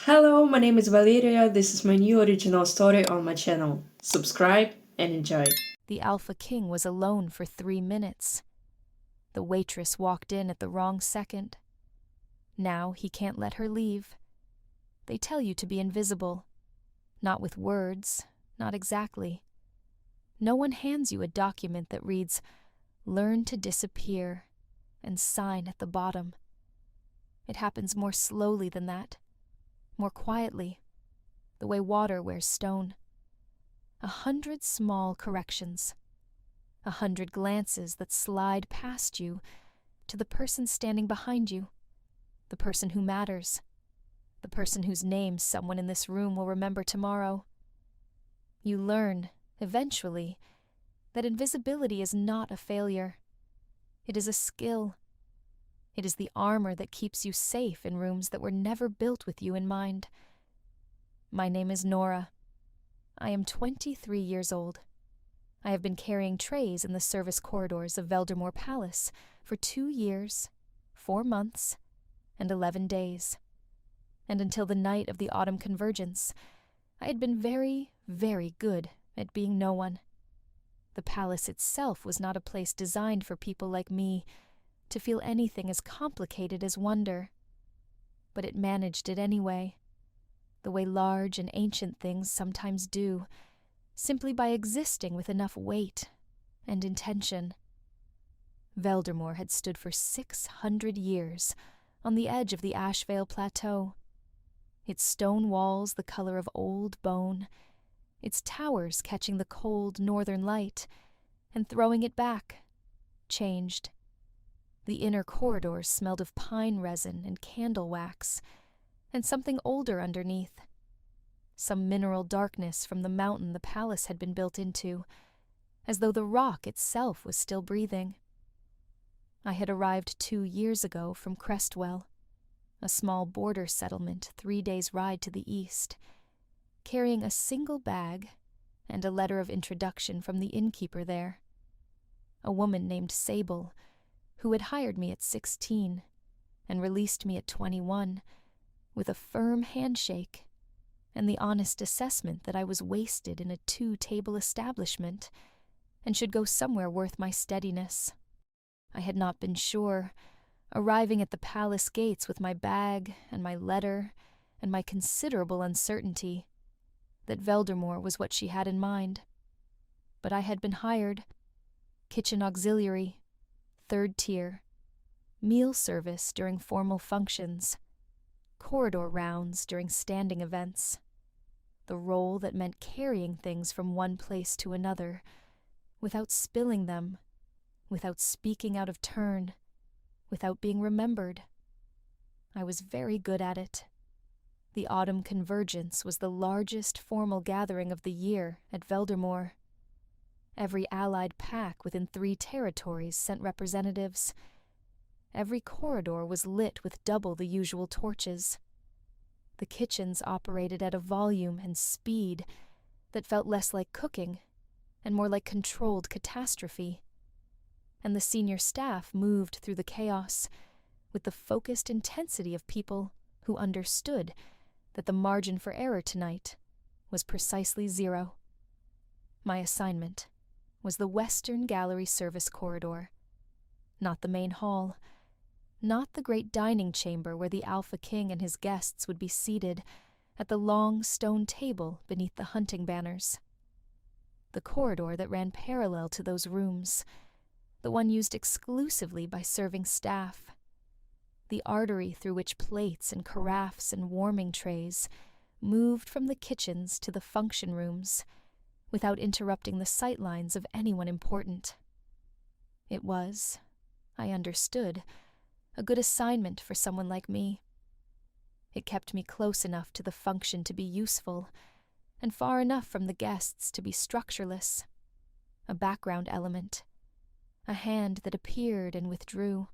Hello, my name is Valeria. This is my new original story on my channel. Subscribe and enjoy. The Alpha King was alone for 3 minutes. The waitress walked in at the wrong second. Now he can't let her leave. They tell you to be invisible. Not with words, not exactly. No one hands you a document that reads, "Learn to disappear," and sign at the bottom. It happens more slowly than that, more quietly, the way water wears stone. 100 small corrections. 100 glances that slide past you to the person standing behind you, the person who matters, the person whose name someone in this room will remember tomorrow. You learn, eventually, that invisibility is not a failure. It is a skill. It is the armor that keeps you safe in rooms that were never built with you in mind. My name is Nora. I am 23 years old. I have been carrying trays in the service corridors of Veldemore Palace for 2 years, 4 months, and 11 days. And until the night of the autumn convergence, I had been very, very good at being no one. The palace itself was not a place designed for people like me to feel anything as complicated as wonder. But it managed it anyway, the way large and ancient things sometimes do, simply by existing with enough weight and intention. Veldemore had stood for 600 years on the edge of the Ashvale Plateau, its stone walls the color of old bone, its towers catching the cold northern light and throwing it back, changed. The inner corridors smelled of pine resin and candle wax, and something older underneath. Some mineral darkness from the mountain the palace had been built into, as though the rock itself was still breathing. I had arrived 2 years ago from Crestwell, a small border settlement 3 days' ride to the east, carrying a single bag and a letter of introduction from the innkeeper there, a woman named Sable, who had hired me at 16 and released me at 21, with a firm handshake and the honest assessment that I was wasted in a 2-table establishment and should go somewhere worth my steadiness. I had not been sure, arriving at the palace gates with my bag and my letter and my considerable uncertainty, that Veldemore was what she had in mind. But I had been hired. Kitchen auxiliary, 3rd tier, meal service during formal functions, corridor rounds during standing events, the role that meant carrying things from one place to another, without spilling them, without speaking out of turn, without being remembered. I was very good at it. The autumn convergence was the largest formal gathering of the year at Veldemore. Every allied pack within 3 territories sent representatives. Every corridor was lit with double the usual torches. The kitchens operated at a volume and speed that felt less like cooking and more like controlled catastrophe. And the senior staff moved through the chaos with the focused intensity of people who understood that the margin for error tonight was precisely 0. My assignment was the Western Gallery service corridor, not the main hall, not the great dining chamber where the Alpha King and his guests would be seated at the long stone table beneath the hunting banners. The corridor that ran parallel to those rooms, the one used exclusively by serving staff, the artery through which plates and carafes and warming trays moved from the kitchens to the function rooms, without interrupting the sightlines of anyone important. It was, I understood, a good assignment for someone like me. It kept me close enough to the function to be useful, and far enough from the guests to be structureless, a background element, a hand that appeared and withdrew.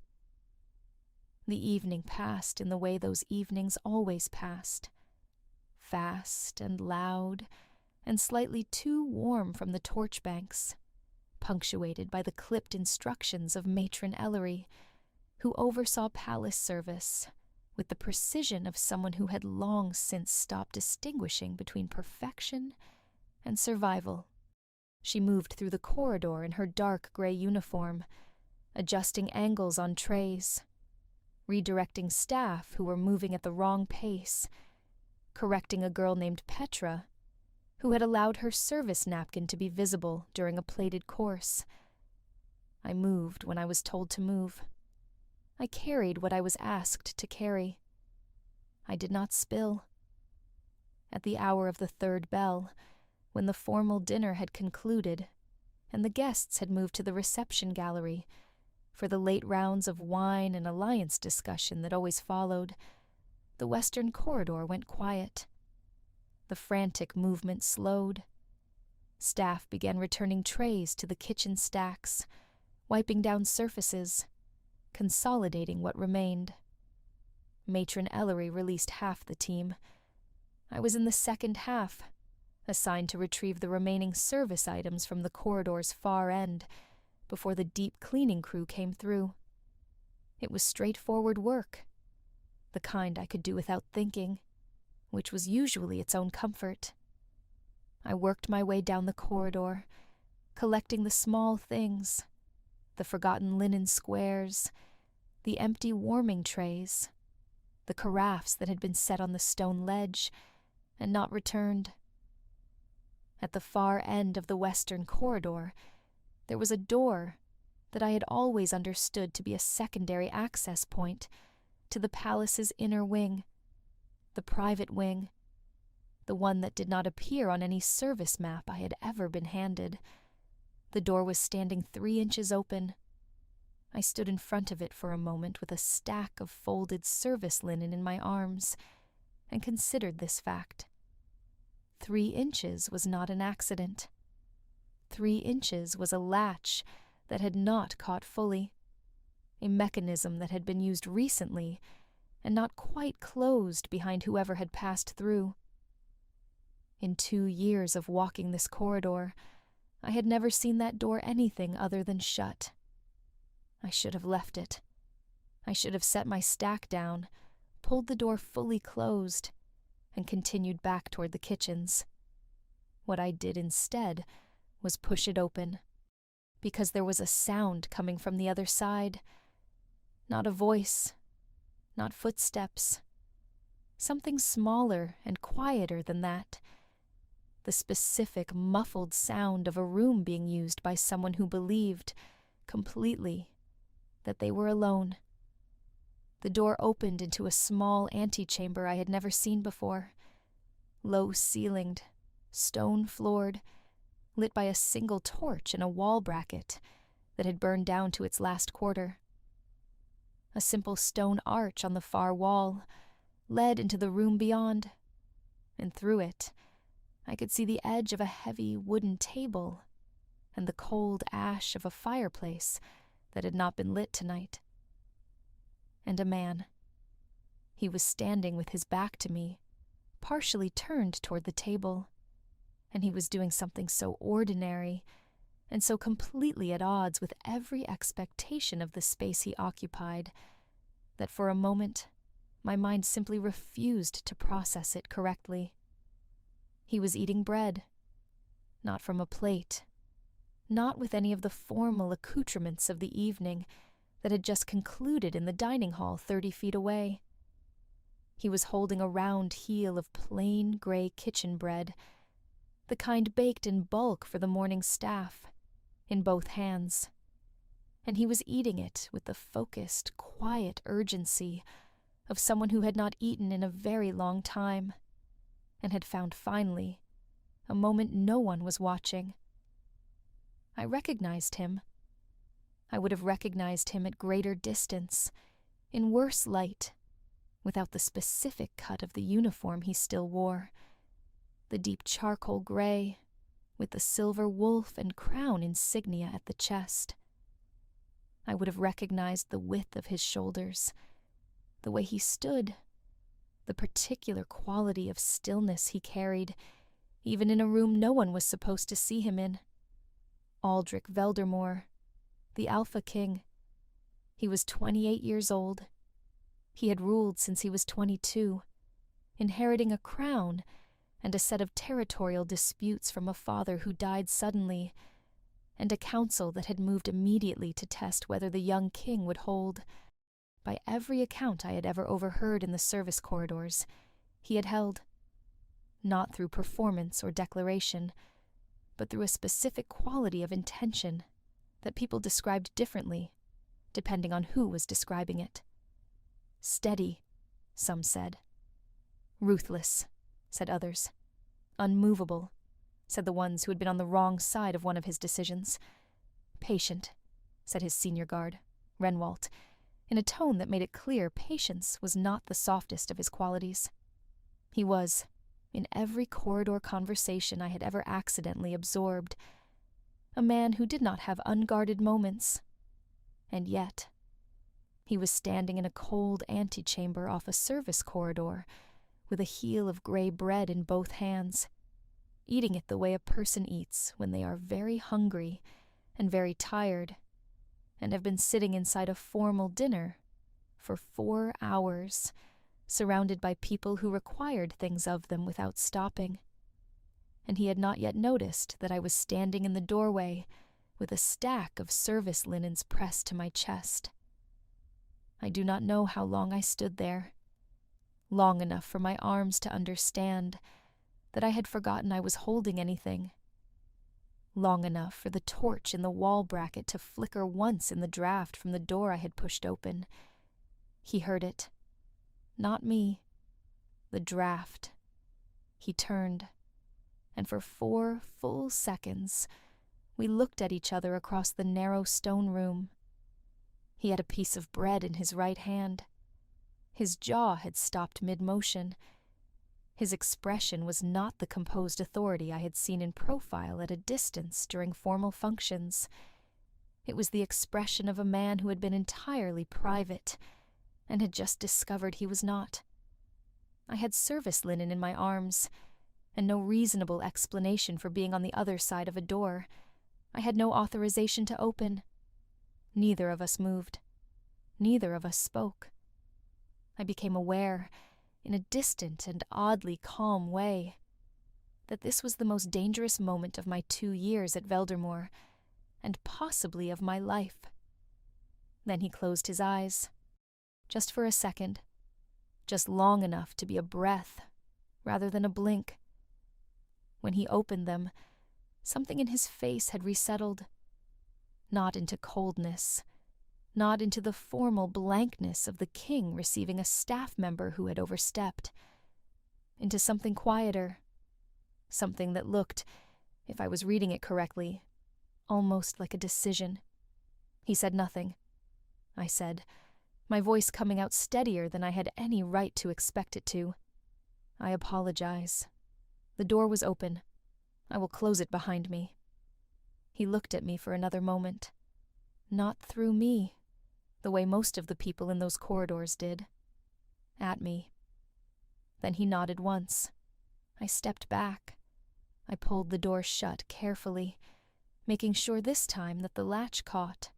The evening passed in the way those evenings always passed, fast and loud, and slightly too warm from the torch banks, punctuated by the clipped instructions of Matron Ellery, who oversaw palace service with the precision of someone who had long since stopped distinguishing between perfection and survival. She moved through the corridor in her dark gray uniform, adjusting angles on trays, redirecting staff who were moving at the wrong pace, correcting a girl named Petra, who had allowed her service napkin to be visible during a plated course. I moved when I was told to move. I carried what I was asked to carry. I did not spill. At the hour of the third bell, when the formal dinner had concluded and the guests had moved to the reception gallery for the late rounds of wine and alliance discussion that always followed, the western corridor went quiet. The frantic movement slowed. Staff began returning trays to the kitchen stacks, wiping down surfaces, consolidating what remained. Matron Ellery released half the team. I was in the second half, assigned to retrieve the remaining service items from the corridor's far end before the deep cleaning crew came through. It was straightforward work, the kind I could do without thinking, which was usually its own comfort. I worked my way down the corridor, collecting the small things, the forgotten linen squares, the empty warming trays, the carafes that had been set on the stone ledge and not returned. At the far end of the western corridor, there was a door that I had always understood to be a secondary access point to the palace's inner wing, the private wing, the one that did not appear on any service map I had ever been handed. The door was standing 3 inches open. I stood in front of it for a moment with a stack of folded service linen in my arms and considered this fact. 3 inches was not an accident. 3 inches was a latch that had not caught fully, a mechanism that had been used recently and not quite closed behind whoever had passed through. In 2 years of walking this corridor, I had never seen that door anything other than shut. I should have left it. I should have set my stack down, pulled the door fully closed, and continued back toward the kitchens. What I did instead was push it open, because there was a sound coming from the other side. Not a voice, not footsteps. Something smaller and quieter than that. The specific, muffled sound of a room being used by someone who believed, completely, that they were alone. The door opened into a small antechamber I had never seen before, low-ceilinged, stone-floored, lit by a single torch in a wall bracket that had burned down to its last quarter. A simple stone arch on the far wall led into the room beyond, and through it I could see the edge of a heavy wooden table and the cold ash of a fireplace that had not been lit tonight. And a man. He was standing with his back to me, partially turned toward the table, and he was doing something so ordinary and so completely at odds with every expectation of the space he occupied that for a moment my mind simply refused to process it correctly. He was eating bread, not from a plate, not with any of the formal accoutrements of the evening that had just concluded in the dining hall 30 feet away. He was holding a round heel of plain gray kitchen bread, the kind baked in bulk for the morning staff, in both hands, and he was eating it with the focused, quiet urgency of someone who had not eaten in a very long time, and had found finally a moment no one was watching. I recognized him. I would have recognized him at greater distance, in worse light, without the specific cut of the uniform he still wore, the deep charcoal gray, with the silver wolf and crown insignia at the chest. I would have recognized the width of his shoulders, the way he stood, the particular quality of stillness he carried, even in a room no one was supposed to see him in. Aldrich Veldermore, the Alpha King. He was 28 years old. He had ruled since he was 22, inheriting a crown and a set of territorial disputes from a father who died suddenly, and a council that had moved immediately to test whether the young king would hold. By every account I had ever overheard in the service corridors, he had held, not through performance or declaration, but through a specific quality of intention that people described differently, depending on who was describing it. Steady, some said. Ruthless, said others. Unmovable, said the ones who had been on the wrong side of one of his decisions. Patient, said his senior guard, Renwalt, in a tone that made it clear patience was not the softest of his qualities. He was, in every corridor conversation I had ever accidentally absorbed, a man who did not have unguarded moments. And yet, he was standing in a cold antechamber off a service corridor, with a heel of gray bread in both hands, eating it the way a person eats when they are very hungry and very tired, and have been sitting inside a formal dinner for 4 hours, surrounded by people who required things of them without stopping. And he had not yet noticed that I was standing in the doorway with a stack of service linens pressed to my chest. I do not know how long I stood there, long enough for my arms to understand that I had forgotten I was holding anything, long enough for the torch in the wall bracket to flicker once in the draft from the door I had pushed open. He heard it. Not me. The draft. He turned, and for 4 full seconds, we looked at each other across the narrow stone room. He had a piece of bread in his right hand. His jaw had stopped mid-motion. His expression was not the composed authority I had seen in profile at a distance during formal functions. It was the expression of a man who had been entirely private and had just discovered he was not. I had service linen in my arms, and no reasonable explanation for being on the other side of a door. I had no authorization to open. Neither of us moved. Neither of us spoke. I became aware, in a distant and oddly calm way, that this was the most dangerous moment of my 2 years at Veldemort, and possibly of my life. Then he closed his eyes, just for a second, just long enough to be a breath rather than a blink. When he opened them, something in his face had resettled, not into coldness, not into the formal blankness of the king receiving a staff member who had overstepped, into something quieter, something that looked, if I was reading it correctly, almost like a decision. He said nothing. I said, my voice coming out steadier than I had any right to expect it to. I apologize. The door was open. I will close it behind me. He looked at me for another moment. Not through me, the way most of the people in those corridors did. At me. Then he nodded once. I stepped back. I pulled the door shut carefully, making sure this time that the latch caught.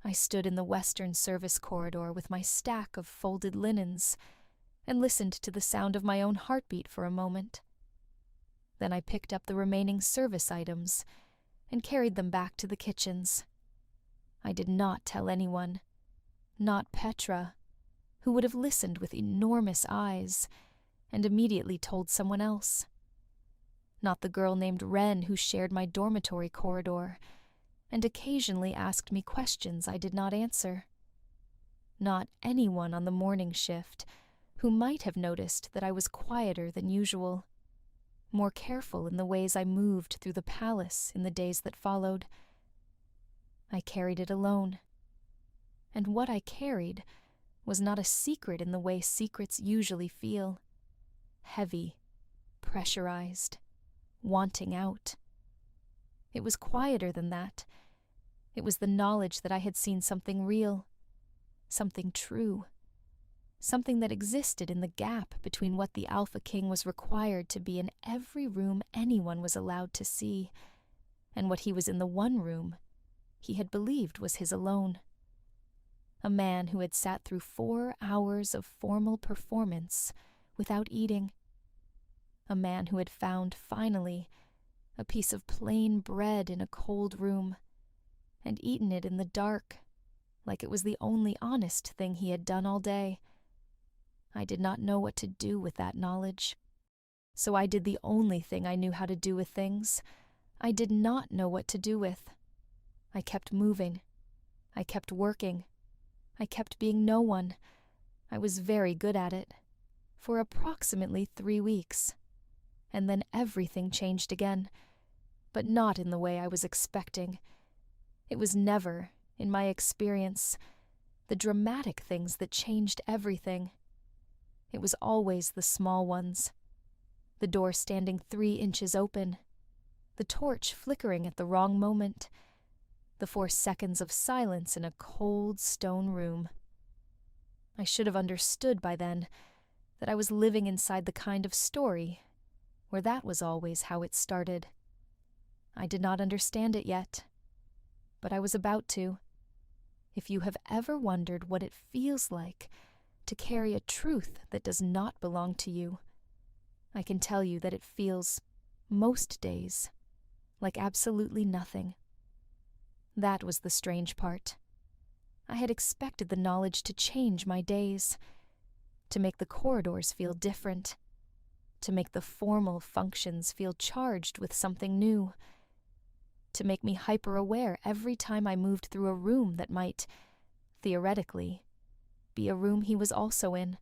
I stood in the western service corridor with my stack of folded linens and listened to the sound of my own heartbeat for a moment. Then I picked up the remaining service items and carried them back to the kitchens. I did not tell anyone, not Petra, who would have listened with enormous eyes and immediately told someone else. Not the girl named Wren who shared my dormitory corridor and occasionally asked me questions I did not answer. Not anyone on the morning shift who might have noticed that I was quieter than usual, more careful in the ways I moved through the palace in the days that followed. I carried it alone. And what I carried was not a secret in the way secrets usually feel. Heavy, pressurized, wanting out. It was quieter than that. It was the knowledge that I had seen something real, something true, something that existed in the gap between what the Alpha King was required to be in every room anyone was allowed to see, and what he was in the one room he had believed was his alone. A man who had sat through 4 hours of formal performance without eating. A man who had found, finally, a piece of plain bread in a cold room, and eaten it in the dark, like it was the only honest thing he had done all day. I did not know what to do with that knowledge. So I did the only thing I knew how to do with things. I did not know what to do with. I kept moving. I kept working. I kept being no one. I was very good at it. For approximately 3 weeks. And then everything changed again. But not in the way I was expecting. It was never, in my experience, the dramatic things that changed everything. It was always the small ones. The door standing 3 inches open. The torch flickering at the wrong moment. The 4 seconds of silence in a cold stone room. I should have understood by then that I was living inside the kind of story where that was always how it started. I did not understand it yet, but I was about to. If you have ever wondered what it feels like to carry a truth that does not belong to you, I can tell you that it feels, most days, like absolutely nothing. That was the strange part. I had expected the knowledge to change my days, to make the corridors feel different, to make the formal functions feel charged with something new, to make me hyper-aware every time I moved through a room that might, theoretically, be a room he was also in.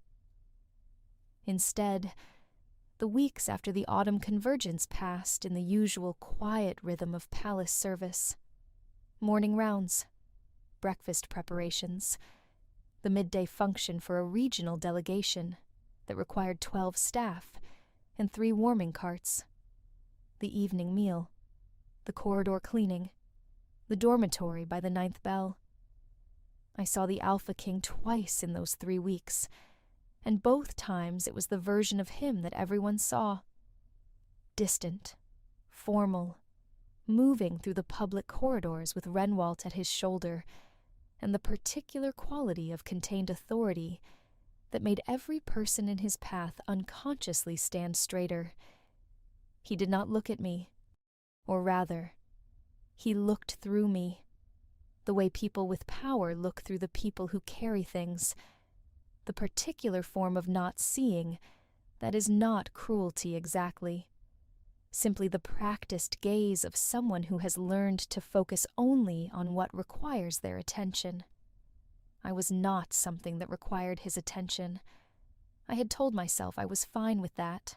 Instead, the weeks after the autumn convergence passed in the usual quiet rhythm of palace service. Morning rounds, breakfast preparations, the midday function for a regional delegation that required 12 staff and 3 warming carts, the evening meal, the corridor cleaning, the dormitory by the 9th bell. I saw the Alpha King twice in those 3 weeks, and both times it was the version of him that everyone saw. Distant, formal, moving through the public corridors with Renwalt at his shoulder, and the particular quality of contained authority that made every person in his path unconsciously stand straighter. He did not look at me, or rather, he looked through me, the way people with power look through the people who carry things, the particular form of not seeing that is not cruelty exactly, simply the practiced gaze of someone who has learned to focus only on what requires their attention. I was not something that required his attention. I had told myself I was fine with that.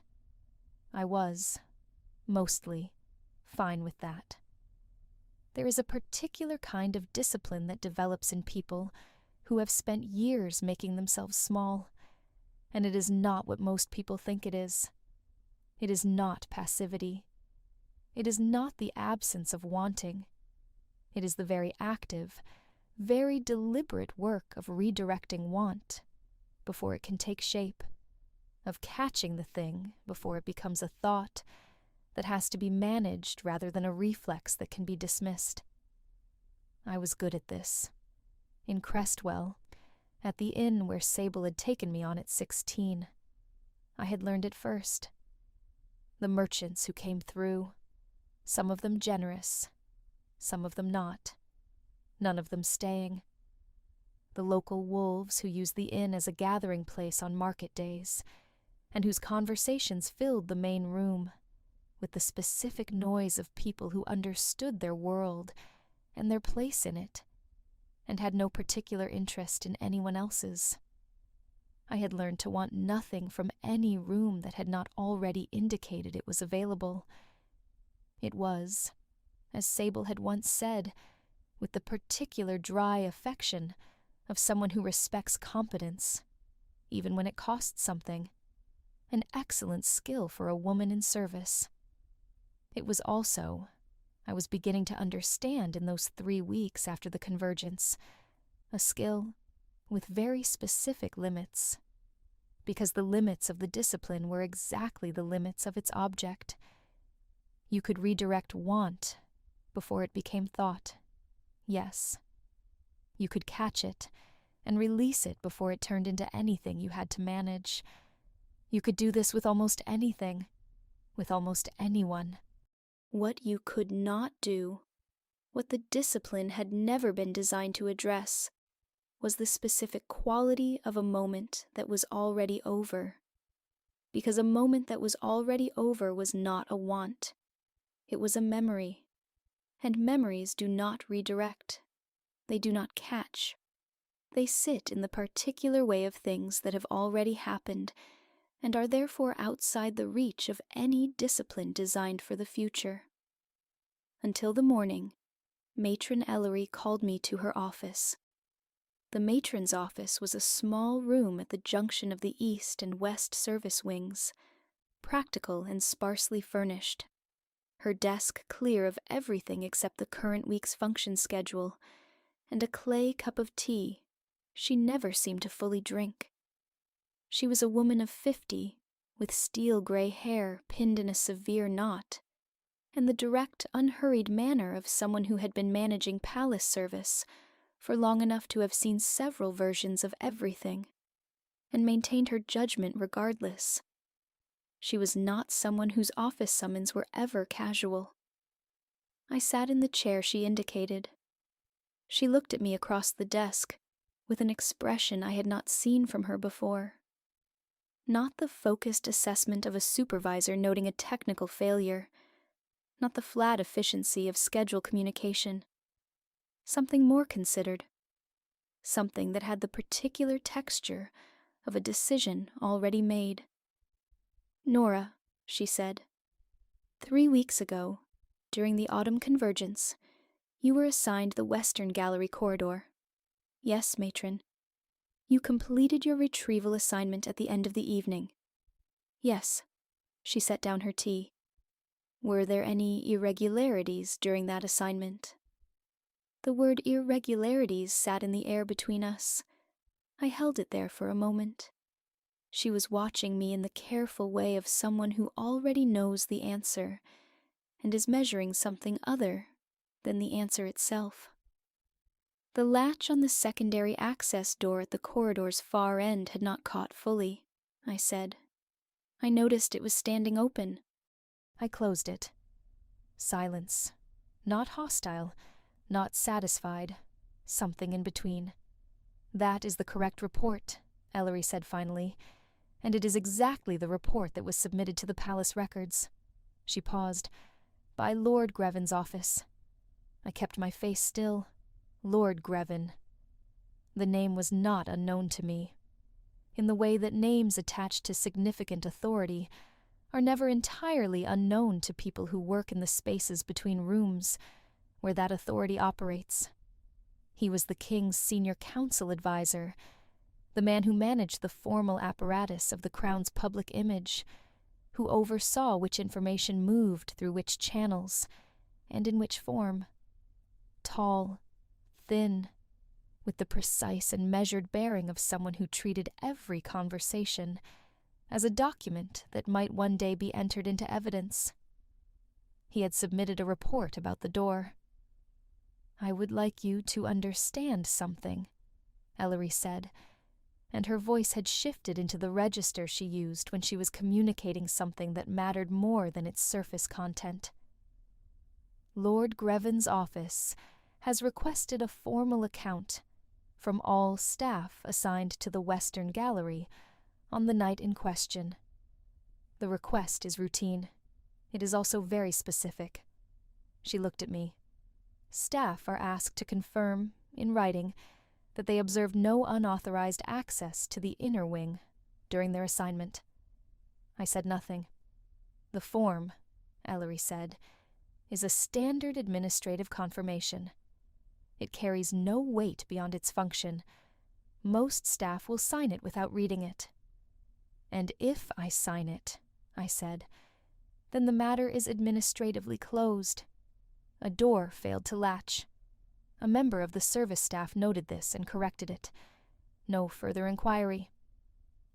I was, mostly, fine with that. There is a particular kind of discipline that develops in people who have spent years making themselves small, and it is not what most people think it is. It is not passivity. It is not the absence of wanting. It is the very active, very deliberate work of redirecting want before it can take shape, of catching the thing before it becomes a thought that has to be managed rather than a reflex that can be dismissed. I was good at this. In Crestwell, at the inn where Sable had taken me on at 16. I had learned it first. The merchants who came through, some of them generous, some of them not, none of them staying. The local wolves who used the inn as a gathering place on market days, and whose conversations filled the main room, with the specific noise of people who understood their world and their place in it, and had no particular interest in anyone else's. I had learned to want nothing from any room that had not already indicated it was available. It was, as Sable had once said, with the particular dry affection of someone who respects competence, even when it costs something, an excellent skill for a woman in service. It was also, I was beginning to understand in those 3 weeks after the convergence, a skill with very specific limits, because the limits of the discipline were exactly the limits of its object. You could redirect want before it became thought, yes. You could catch it and release it before it turned into anything you had to manage. You could do this with almost anything, with almost anyone. What you could not do, what the discipline had never been designed to address, was the specific quality of a moment that was already over. Because a moment that was already over was not a want. It was a memory. And memories do not redirect. They do not catch. They sit in the particular way of things that have already happened and are therefore outside the reach of any discipline designed for the future. Until the morning, Matron Ellery called me to her office. The matron's office was a small room at the junction of the east and west service wings, practical and sparsely furnished. Her desk clear of everything except the current week's function schedule, and a clay cup of tea she never seemed to fully drink. She was a woman of 50, with steel-gray hair pinned in a severe knot, and the direct, unhurried manner of someone who had been managing palace service for long enough to have seen several versions of everything, and maintained her judgment regardless. She was not someone whose office summons were ever casual. I sat in the chair she indicated. She looked at me across the desk, with an expression I had not seen from her before. Not the focused assessment of a supervisor noting a technical failure, not the flat efficiency of schedule communication. Something more considered. Something that had the particular texture of a decision already made. "Nora," she said, "3 weeks ago, during the autumn convergence, you were assigned the Western Gallery corridor. Yes, matron. You completed your retrieval assignment at the end of the evening. Yes." She set down her tea. "Were there any irregularities during that assignment?" The word irregularities sat in the air between us. I held it there for a moment. She was watching me in the careful way of someone who already knows the answer and is measuring something other than the answer itself. The latch on the secondary access door at the corridor's far end had not caught fully, I said. I noticed it was standing open. I closed it. Silence. Not hostile, not satisfied, something in between. "That is the correct report," Ellery said finally, "and it is exactly the report that was submitted to the palace records." She paused. "By Lord Grevin's office." I kept my face still. Lord Grevin. The name was not unknown to me, in the way that names attached to significant authority are never entirely unknown to people who work in the spaces between rooms where that authority operates. He was the king's senior council advisor, the man who managed the formal apparatus of the crown's public image, who oversaw which information moved through which channels, and in which form. Tall, thin, with the precise and measured bearing of someone who treated every conversation as a document that might one day be entered into evidence. He had submitted a report about the door. "I would like you to understand something," Ellery said, and her voice had shifted into the register she used when she was communicating something that mattered more than its surface content. "Lord Grevin's office has requested a formal account from all staff assigned to the Western Gallery on the night in question. The request is routine. It is also very specific." She looked at me. "Staff are asked to confirm, in writing, that they observed no unauthorized access to the inner wing during their assignment." I said nothing. "The form," Ellery said, "is a standard administrative confirmation. It carries no weight beyond its function. Most staff will sign it without reading it." "And if I sign it," I said, "then the matter is administratively closed. A door failed to latch. A member of the service staff noted this and corrected it. No further inquiry."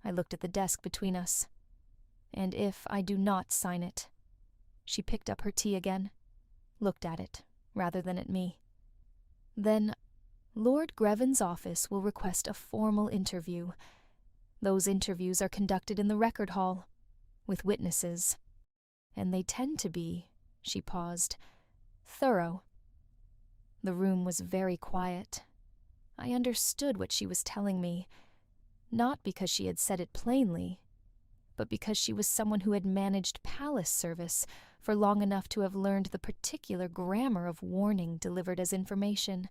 I looked at the desk between us. "And if I do not sign it?" She picked up her tea again, looked at it rather than at me. "Then Lord Greven's office will request a formal interview. Those interviews are conducted in the record hall, with witnesses. And they tend to be," she paused, "thorough." The room was very quiet. I understood what she was telling me, not because she had said it plainly, but because she was someone who had managed palace service for long enough to have learned the particular grammar of warning delivered as information.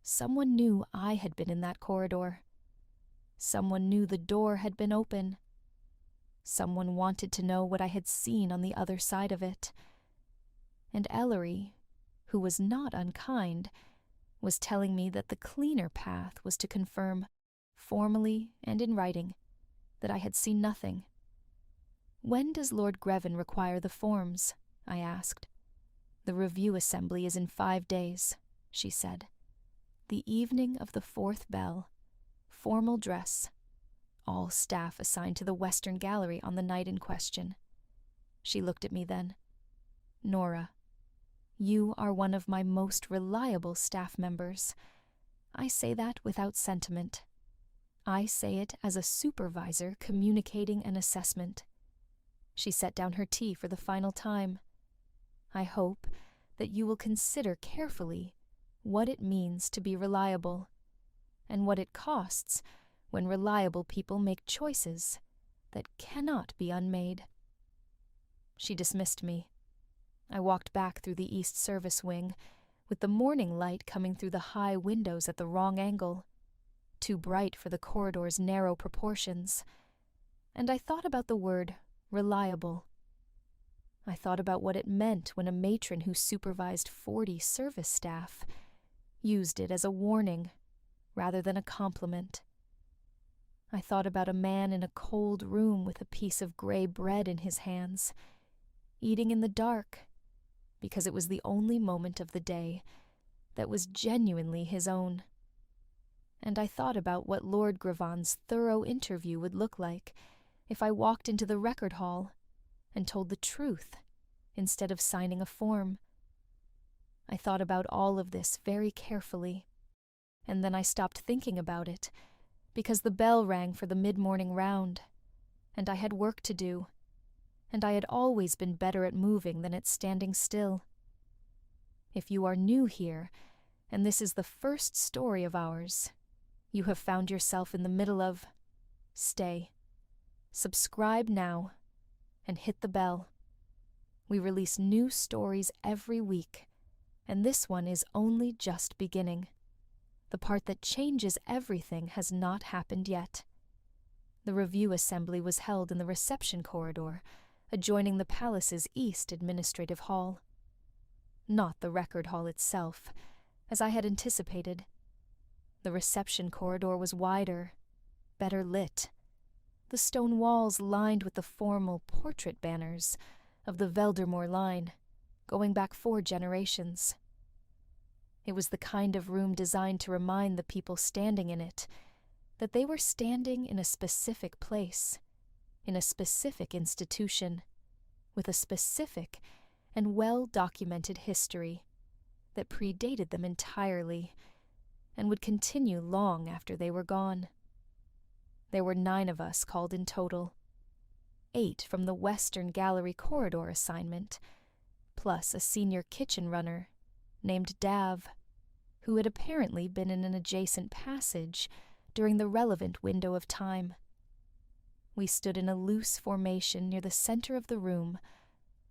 Someone knew I had been in that corridor. Someone knew the door had been open. Someone wanted to know what I had seen on the other side of it. And Ellery, who was not unkind, was telling me that the cleaner path was to confirm, formally and in writing, that I had seen nothing. "When does Lord Greven require the forms?" I asked. "The review assembly is in 5 days," she said. "The evening of the 4th bell. Formal dress. All staff assigned to the Western Gallery on the night in question." She looked at me then. "Nora, you are one of my most reliable staff members. I say that without sentiment. I say it as a supervisor communicating an assessment." She set down her tea for the final time. "I hope that you will consider carefully what it means to be reliable, and what it costs when reliable people make choices that cannot be unmade." She dismissed me. I walked back through the East Service Wing, with the morning light coming through the high windows at the wrong angle, too bright for the corridor's narrow proportions, and I thought about the word reliable. I thought about what it meant when a matron who supervised 40 service staff used it as a warning rather than a compliment. I thought about a man in a cold room with a piece of gray bread in his hands, eating in the dark because it was the only moment of the day that was genuinely his own. And I thought about what Lord Greven's thorough interview would look like if I walked into the record hall and told the truth instead of signing a form. I thought about all of this very carefully, and then I stopped thinking about it because the bell rang for the mid-morning round, and I had work to do, and I had always been better at moving than at standing still. If you are new here, and this is the first story of ours, you have found yourself in the middle of... Stay. Subscribe now, and hit the bell. We release new stories every week, and this one is only just beginning. The part that changes everything has not happened yet. The review assembly was held in the reception corridor, adjoining the palace's East Administrative Hall. Not the record hall itself, as I had anticipated. The reception corridor was wider, better lit, the stone walls lined with the formal portrait banners of the Veldermoor line, going back 4 generations. It was the kind of room designed to remind the people standing in it that they were standing in a specific place, in a specific institution, with a specific and well-documented history that predated them entirely and would continue long after they were gone. There were 9 of us called in total, 8 from the Western Gallery corridor assignment, plus a senior kitchen runner named Dav, who had apparently been in an adjacent passage during the relevant window of time. We stood in a loose formation near the center of the room,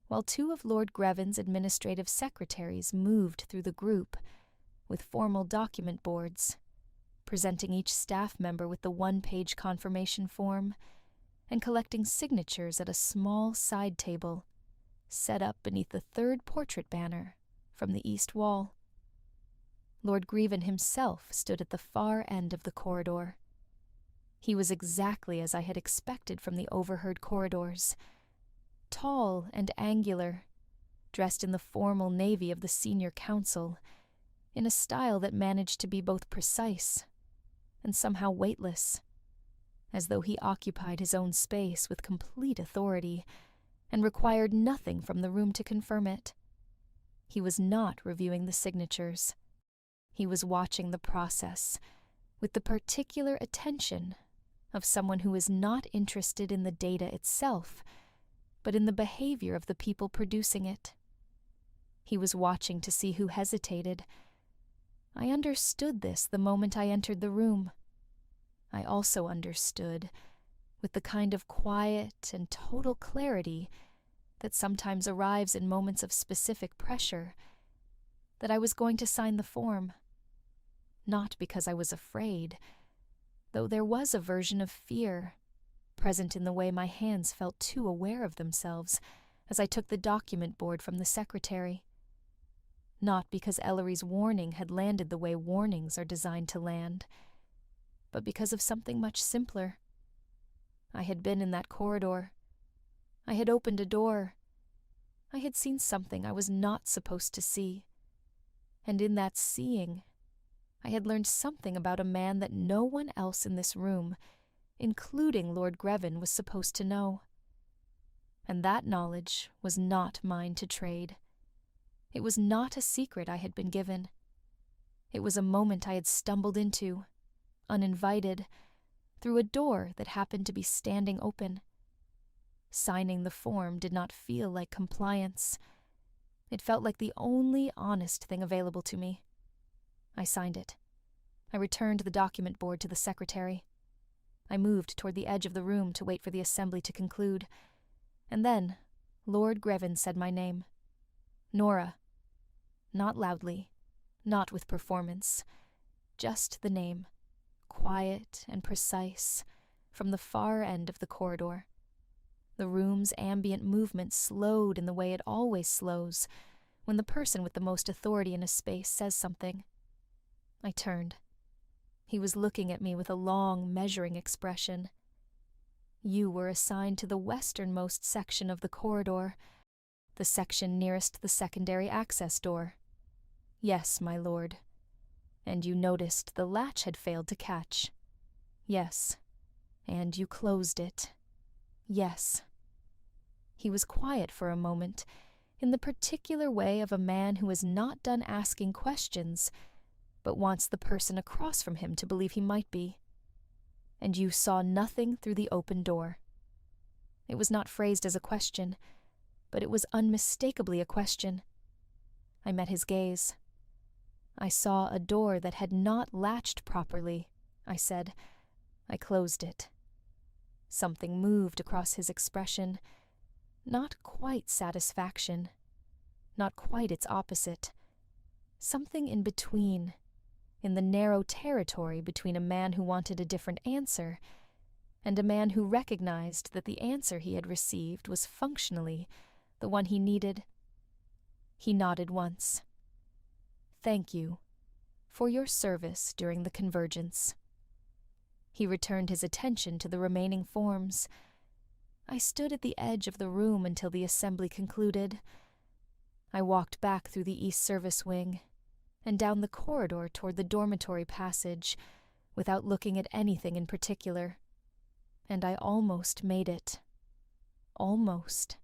while 2 of Lord Greven's administrative secretaries moved through the group with formal document boards, presenting each staff member with the 1-page confirmation form and collecting signatures at a small side table set up beneath the 3rd portrait banner from the east wall. Lord Greven himself stood at the far end of the corridor. He was exactly as I had expected from the overheard corridors, tall and angular, dressed in the formal navy of the senior council, in a style that managed to be both precise and somehow weightless, as though he occupied his own space with complete authority and required nothing from the room to confirm it. He was not reviewing the signatures. He was watching the process with the particular attention of someone who is not interested in the data itself, but in the behavior of the people producing it. He was watching to see who hesitated. I understood this the moment I entered the room. I also understood, with the kind of quiet and total clarity that sometimes arrives in moments of specific pressure, that I was going to sign the form. Not because I was afraid, though there was a version of fear present in the way my hands felt too aware of themselves as I took the document board from the secretary. Not because Ellery's warning had landed the way warnings are designed to land, but because of something much simpler. I had been in that corridor. I had opened a door. I had seen something I was not supposed to see. And in that seeing, I had learned something about a man that no one else in this room, including Lord Greven, was supposed to know. And that knowledge was not mine to trade. It was not a secret I had been given. It was a moment I had stumbled into, uninvited, through a door that happened to be standing open. Signing the form did not feel like compliance. It felt like the only honest thing available to me. I signed it. I returned the document board to the secretary. I moved toward the edge of the room to wait for the assembly to conclude. And then Lord Greven said my name. Nora. Not loudly, not with performance, just the name, quiet and precise, from the far end of the corridor. The room's ambient movement slowed in the way it always slows when the person with the most authority in a space says something. I turned. He was looking at me with a long, measuring expression. You were assigned to the westernmost section of the corridor, the section nearest the secondary access door. Yes, my lord. And you noticed the latch had failed to catch. Yes. And you closed it. Yes. He was quiet for a moment, in the particular way of a man who is not done asking questions, but wants the person across from him to believe he might be. And you saw nothing through the open door. It was not phrased as a question, but it was unmistakably a question. I met his gaze. I saw a door that had not latched properly, I said. I closed it. Something moved across his expression. Not quite satisfaction. Not quite its opposite. Something in between, in the narrow territory between a man who wanted a different answer and a man who recognized that the answer he had received was functionally the one he needed. He nodded once. Thank you for your service during the convergence. He returned his attention to the remaining forms. I stood at the edge of the room until the assembly concluded. I walked back through the East Service Wing and down the corridor toward the dormitory passage without looking at anything in particular. And I almost made it. Almost.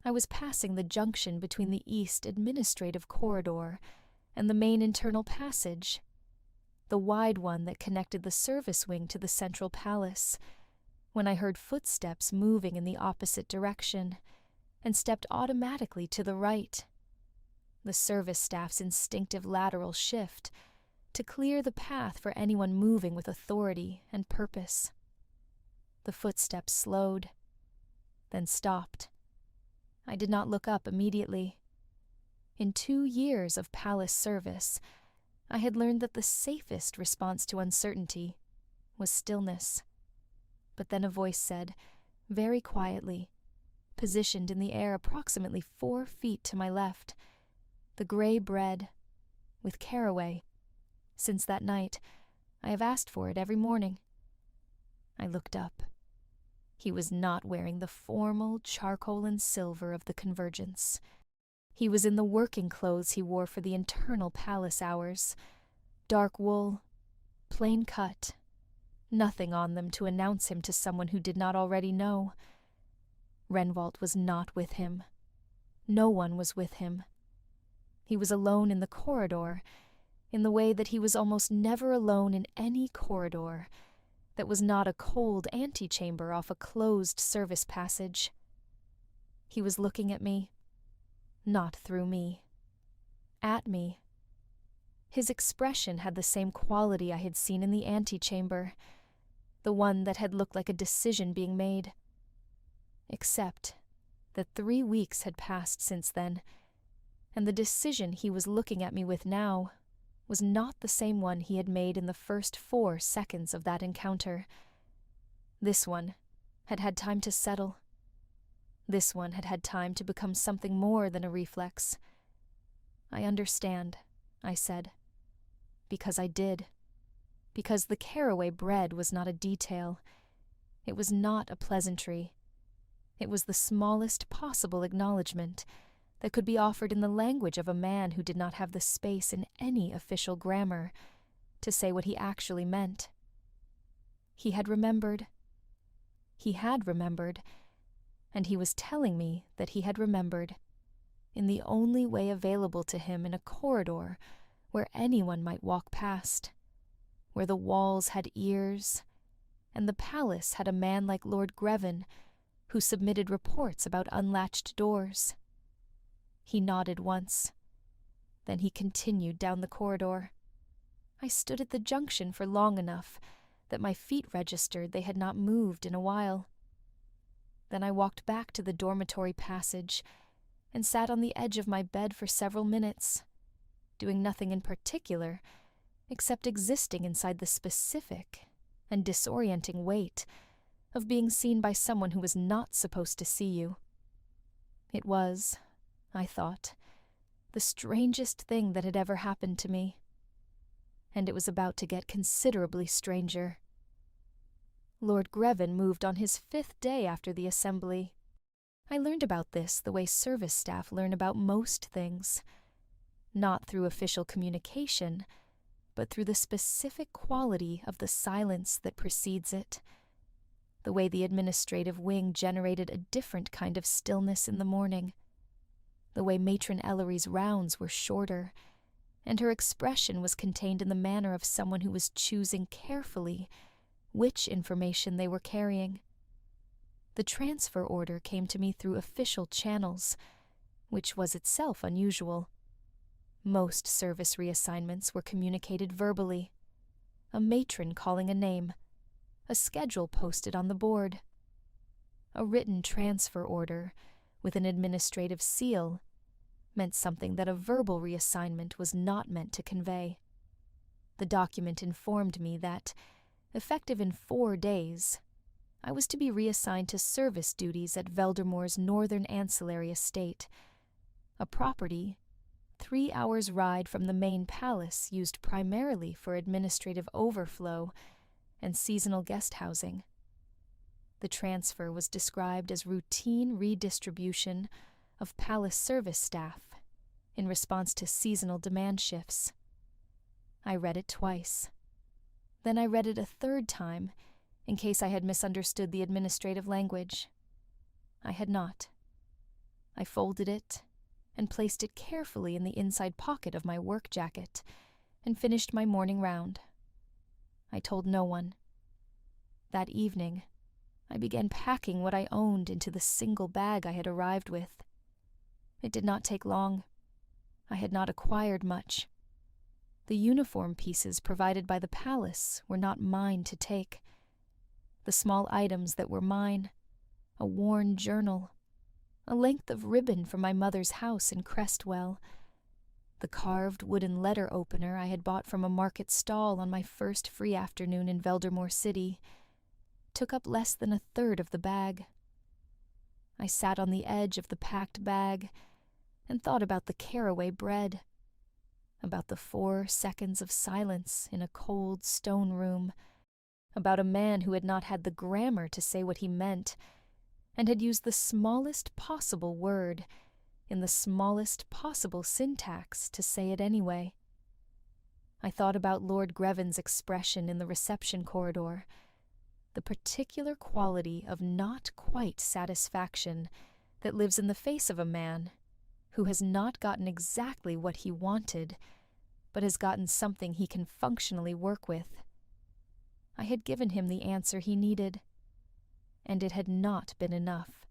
I was passing the junction between the East Administrative Corridor and the main internal passage, the wide one that connected the service wing to the central palace, when I heard footsteps moving in the opposite direction and stepped automatically to the right. The service staff's instinctive lateral shift to clear the path for anyone moving with authority and purpose. The footsteps slowed, then stopped. I did not look up immediately. In 2 years of palace service, I had learned that the safest response to uncertainty was stillness. But then a voice said, very quietly, positioned in the air approximately 4 feet to my left, the gray bread, with caraway. Since that night, I have asked for it every morning. I looked up. He was not wearing the formal charcoal and silver of the convergence. He was in the working clothes he wore for the internal palace hours. Dark wool, plain cut, nothing on them to announce him to someone who did not already know. Renwalt was not with him. No one was with him. He was alone in the corridor, in the way that he was almost never alone in any corridor that was not a cold antechamber off a closed service passage. He was looking at me, not through me, at me. His expression had the same quality I had seen in the antechamber, the one that had looked like a decision being made. Except that 3 weeks had passed since then, and the decision he was looking at me with now was not the same one he had made in the first 4 seconds of that encounter. This one had had time to settle. This one had had time to become something more than a reflex. "I understand," I said. Because I did. Because the caraway bread was not a detail. It was not a pleasantry. It was the smallest possible acknowledgement that could be offered in the language of a man who did not have the space in any official grammar to say what he actually meant. He had remembered. He had remembered, and he was telling me that he had remembered, in the only way available to him in a corridor where anyone might walk past, where the walls had ears, and the palace had a man like Lord Greven who submitted reports about unlatched doors. He nodded once. Then he continued down the corridor. I stood at the junction for long enough that my feet registered they had not moved in a while. Then I walked back to the dormitory passage and sat on the edge of my bed for several minutes, doing nothing in particular except existing inside the specific and disorienting weight of being seen by someone who was not supposed to see you. It was, I thought, the strangest thing that had ever happened to me. And it was about to get considerably stranger. Lord Greven moved on his 5th day after the assembly. I learned about this the way service staff learn about most things, not through official communication, but through the specific quality of the silence that precedes it, the way the administrative wing generated a different kind of stillness in the morning, the way Matron Ellery's rounds were shorter, and her expression was contained in the manner of someone who was choosing carefully which information they were carrying. The transfer order came to me through official channels, which was itself unusual. Most service reassignments were communicated verbally, a matron calling a name, a schedule posted on the board. A written transfer order with an administrative seal meant something that a verbal reassignment was not meant to convey. The document informed me that, effective in 4 days, I was to be reassigned to service duties at Veldermoor's northern ancillary estate, a property 3 hours' ride from the main palace used primarily for administrative overflow and seasonal guest housing. The transfer was described as routine redistribution of palace service staff in response to seasonal demand shifts. I read it twice. Then I read it a 3rd time, in case I had misunderstood the administrative language. I had not. I folded it and placed it carefully in the inside pocket of my work jacket and finished my morning round. I told no one. That evening, I began packing what I owned into the single bag I had arrived with. It did not take long. I had not acquired much. The uniform pieces provided by the palace were not mine to take. The small items that were mine, a worn journal, a length of ribbon from my mother's house in Crestwell, the carved wooden letter opener I had bought from a market stall on my first free afternoon in Veldermoor City, took up less than 1/3 of the bag. I sat on the edge of the packed bag and thought about the caraway bread, about the 4 seconds of silence in a cold stone room, about a man who had not had the grammar to say what he meant, and had used the smallest possible word in the smallest possible syntax to say it anyway. I thought about Lord Greven's expression in the reception corridor, the particular quality of not quite satisfaction that lives in the face of a man who has not gotten exactly what he wanted, but has gotten something he can functionally work with. I had given him the answer he needed, and it had not been enough,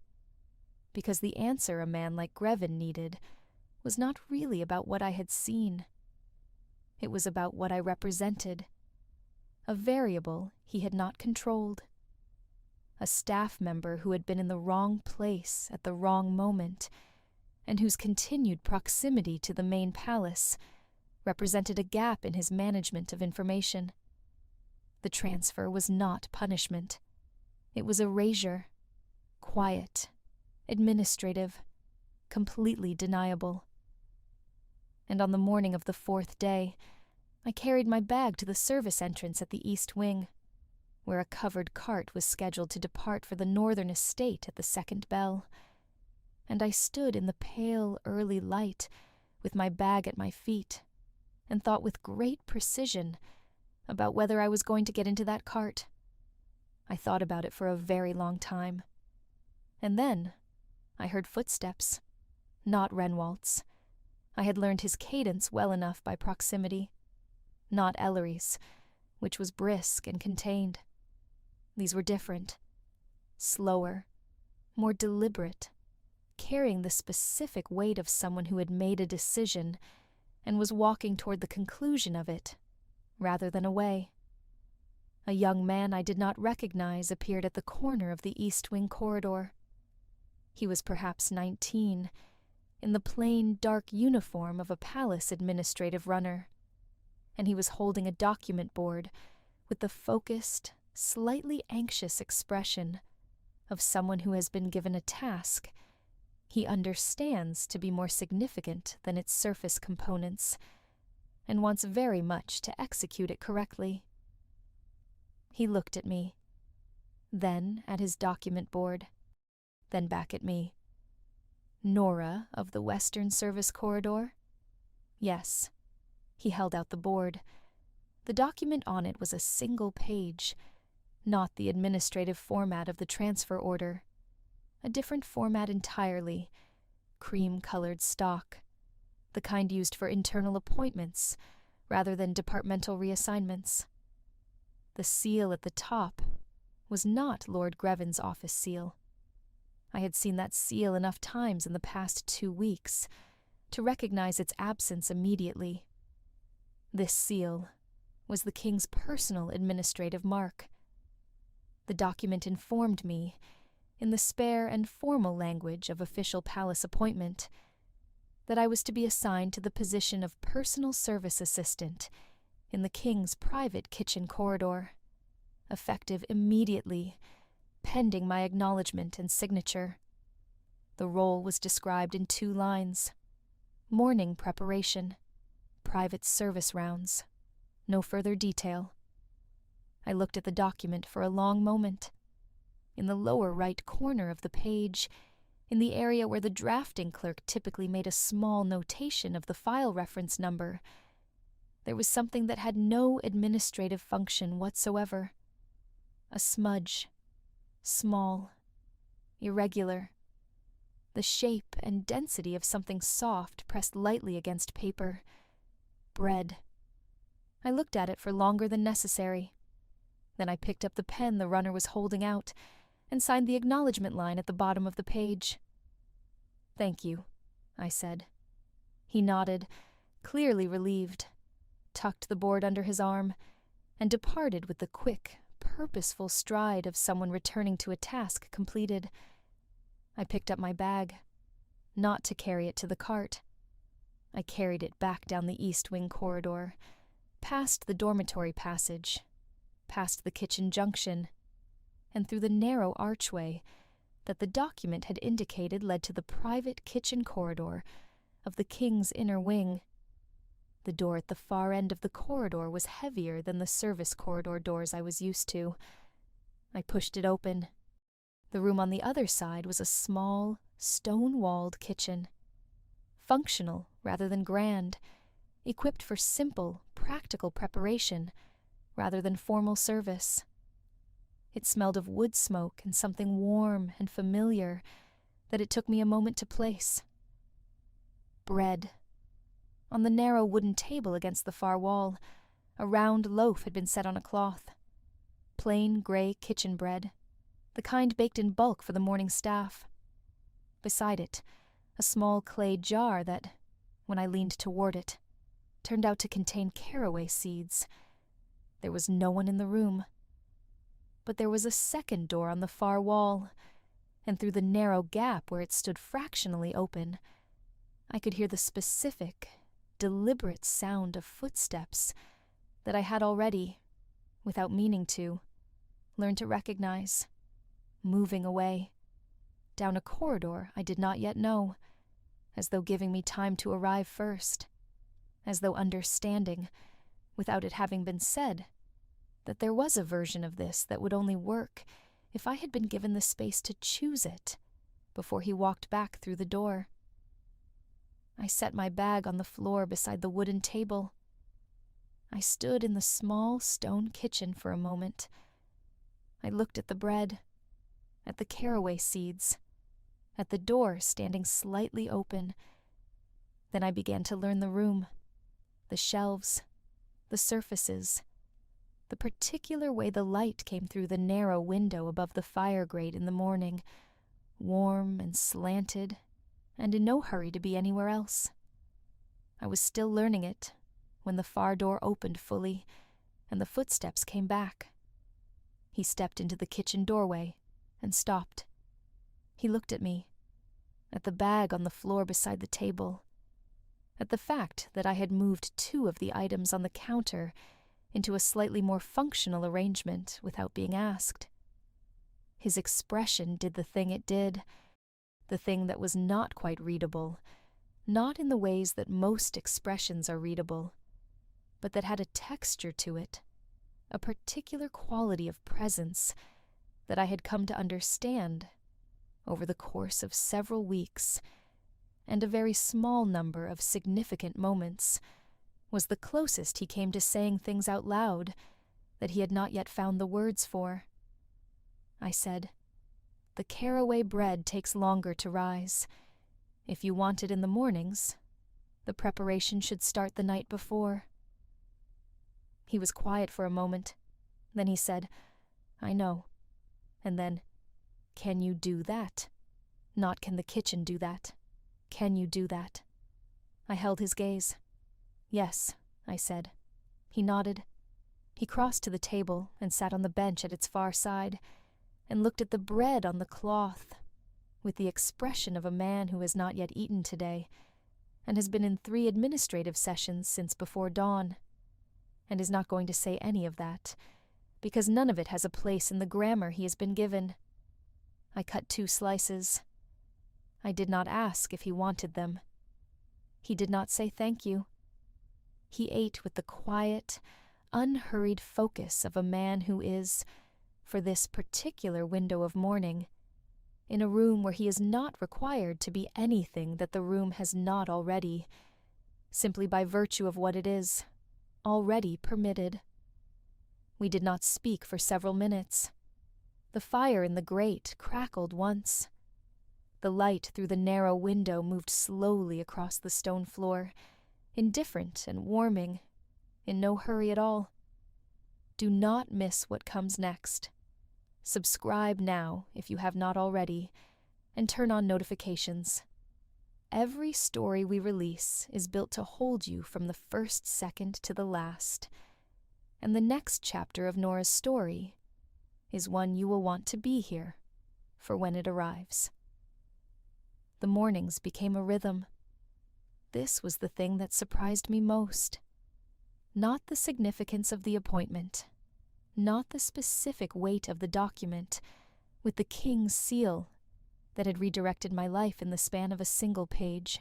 because the answer a man like Grevin needed was not really about what I had seen. It was about what I represented, a variable he had not controlled, a staff member who had been in the wrong place at the wrong moment, and whose continued proximity to the main palace represented a gap in his management of information. The transfer was not punishment. It was erasure, quiet, administrative, completely deniable. And on the morning of the 4th day, I carried my bag to the service entrance at the east wing, where a covered cart was scheduled to depart for the northern estate at the 2nd bell, and I stood in the pale early light with my bag at my feet, and thought with great precision about whether I was going to get into that cart. I thought about it for a very long time. And then I heard footsteps, not Renwald's. I had learned his cadence well enough by proximity. Not Ellery's, which was brisk and contained. These were different, slower, more deliberate, carrying the specific weight of someone who had made a decision and was walking toward the conclusion of it, rather than away. A young man I did not recognize appeared at the corner of the East Wing corridor. He was perhaps 19, in the plain, dark uniform of a palace administrative runner, and he was holding a document board with the focused, slightly anxious expression of someone who has been given a task he understands to be more significant than its surface components, and wants very much to execute it correctly. He looked at me, then at his document board, then back at me. Nora of the Western Service Corridor? Yes. He held out the board. The document on it was a single page, not the administrative format of the transfer order. A different format entirely, cream-colored stock, the kind used for internal appointments rather than departmental reassignments. The seal at the top was not Lord Grevin's office seal. I had seen that seal enough times in the past 2 weeks to recognize its absence immediately. This seal was the king's personal administrative mark. The document informed me, in the spare and formal language of official palace appointment, that I was to be assigned to the position of personal service assistant in the king's private kitchen corridor, effective immediately, pending my acknowledgement and signature. The role was described in 2 lines: morning preparation, private service rounds, no further detail. I looked at the document for a long moment. In the lower right corner of the page, in the area where the drafting clerk typically made a small notation of the file reference number, there was something that had no administrative function whatsoever. A smudge, small, irregular, the shape and density of something soft pressed lightly against paper. Bread. I looked at it for longer than necessary. Then I picked up the pen the runner was holding out and signed the acknowledgement line at the bottom of the page. "Thank you," I said. He nodded, clearly relieved, tucked the board under his arm, and departed with the quick, purposeful stride of someone returning to a task completed. I picked up my bag, not to carry it to the cart. I carried it back down the East Wing corridor, past the dormitory passage, past the kitchen junction, and through the narrow archway that the document had indicated led to the private kitchen corridor of the king's inner wing. The door at the far end of the corridor was heavier than the service corridor doors I was used to. I pushed it open. The room on the other side was a small, stone-walled kitchen. Functional rather than grand, equipped for simple, practical preparation rather than formal service. It smelled of wood smoke and something warm and familiar that it took me a moment to place. Bread. On the narrow wooden table against the far wall, a round loaf had been set on a cloth. Plain grey kitchen bread, the kind baked in bulk for the morning staff. Beside it, a small clay jar that, when I leaned toward it, turned out to contain caraway seeds. There was no one in the room. But there was a second door on the far wall, and through the narrow gap where it stood fractionally open, I could hear the specific, deliberate sound of footsteps that I had already, without meaning to, learned to recognize, moving away, down a corridor I did not yet know, as though giving me time to arrive first, as though understanding, without it having been said, that there was a version of this that would only work if I had been given the space to choose it before he walked back through the door. I set my bag on the floor beside the wooden table. I stood in the small stone kitchen for a moment. I looked at the bread, at the caraway seeds, at the door standing slightly open. Then I began to learn the room, the shelves, the surfaces, the particular way the light came through the narrow window above the fire grate in the morning, warm and slanted, and in no hurry to be anywhere else. I was still learning it when the far door opened fully, and the footsteps came back. He stepped into the kitchen doorway and stopped. He looked at me, at the bag on the floor beside the table, at the fact that I had moved 2 of the items on the counter into a slightly more functional arrangement without being asked. His expression did the thing it did, the thing that was not quite readable, not in the ways that most expressions are readable, but that had a texture to it, a particular quality of presence that I had come to understand over the course of several weeks, and a very small number of significant moments, was the closest he came to saying things out loud that he had not yet found the words for. I said, "The caraway bread takes longer to rise. If you want it in the mornings, the preparation should start the night before." He was quiet for a moment. Then he said, "I know." And then, "Can you do that? Not can the kitchen do that. Can you do that?" I held his gaze. "Yes," I said. He nodded. He crossed to the table and sat on the bench at its far side, and looked at the bread on the cloth with the expression of a man who has not yet eaten today, and has been in 3 administrative sessions since before dawn, and is not going to say any of that, because none of it has a place in the grammar he has been given. I cut 2 slices. I did not ask if he wanted them. He did not say thank you. He ate with the quiet, unhurried focus of a man who is, for this particular window of morning, in a room where he is not required to be anything that the room has not already, simply by virtue of what it is, already permitted. We did not speak for several minutes. The fire in the grate crackled once. The light through the narrow window moved slowly across the stone floor, indifferent and warming, in no hurry at all. Do not miss what comes next. Subscribe now, if you have not already, and turn on notifications. Every story we release is built to hold you from the first second to the last, and the next chapter of Nora's story is one you will want to be here for when it arrives. The mornings became a rhythm. This was the thing that surprised me most. Not the significance of the appointment, not the specific weight of the document with the king's seal that had redirected my life in the span of a single page.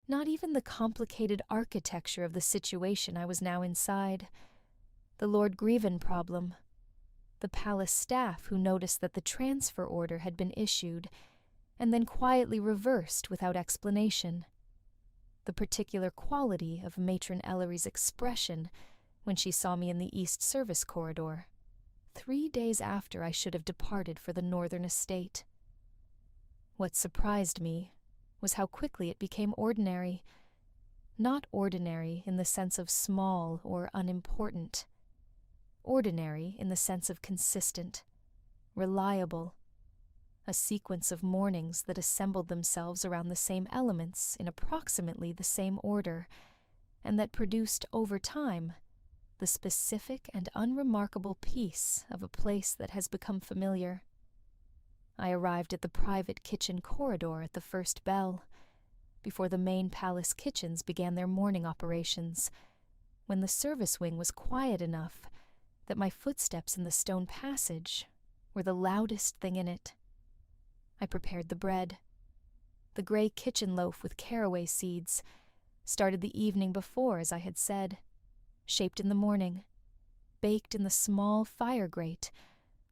Not even the complicated architecture of the situation I was now inside, the Lord Grievan problem, the palace staff who noticed that the transfer order had been issued and then quietly reversed without explanation, the particular quality of Matron Ellery's expression when she saw me in the East Service corridor, 3 days after I should have departed for the northern estate. What surprised me was how quickly it became ordinary, Not ordinary in the sense of small or unimportant. Ordinary in the sense of consistent, reliable, a sequence of mornings that assembled themselves around the same elements in approximately the same order, and that produced over time the specific and unremarkable peace of a place that has become familiar. I arrived at the private kitchen corridor at the first bell, before the main palace kitchens began their morning operations, when the service wing was quiet enough that my footsteps in the stone passage were the loudest thing in it. I prepared the bread. The gray kitchen loaf with caraway seeds, started the evening before, as I had said, shaped in the morning, baked in the small fire grate,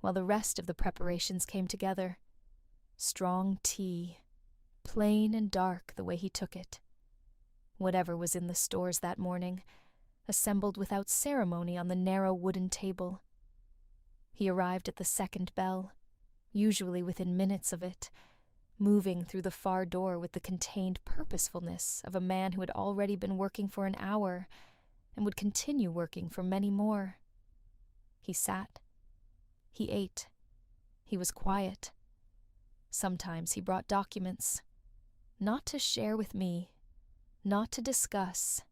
while the rest of the preparations came together. Strong tea, plain and dark the way he took it. Whatever was in the stores that morning, assembled without ceremony on the narrow wooden table. He arrived at the second bell, usually within minutes of it, moving through the far door with the contained purposefulness of a man who had already been working for an hour and would continue working for many more. He sat. He ate. He was quiet. Sometimes he brought documents, not to share with me, not to discuss,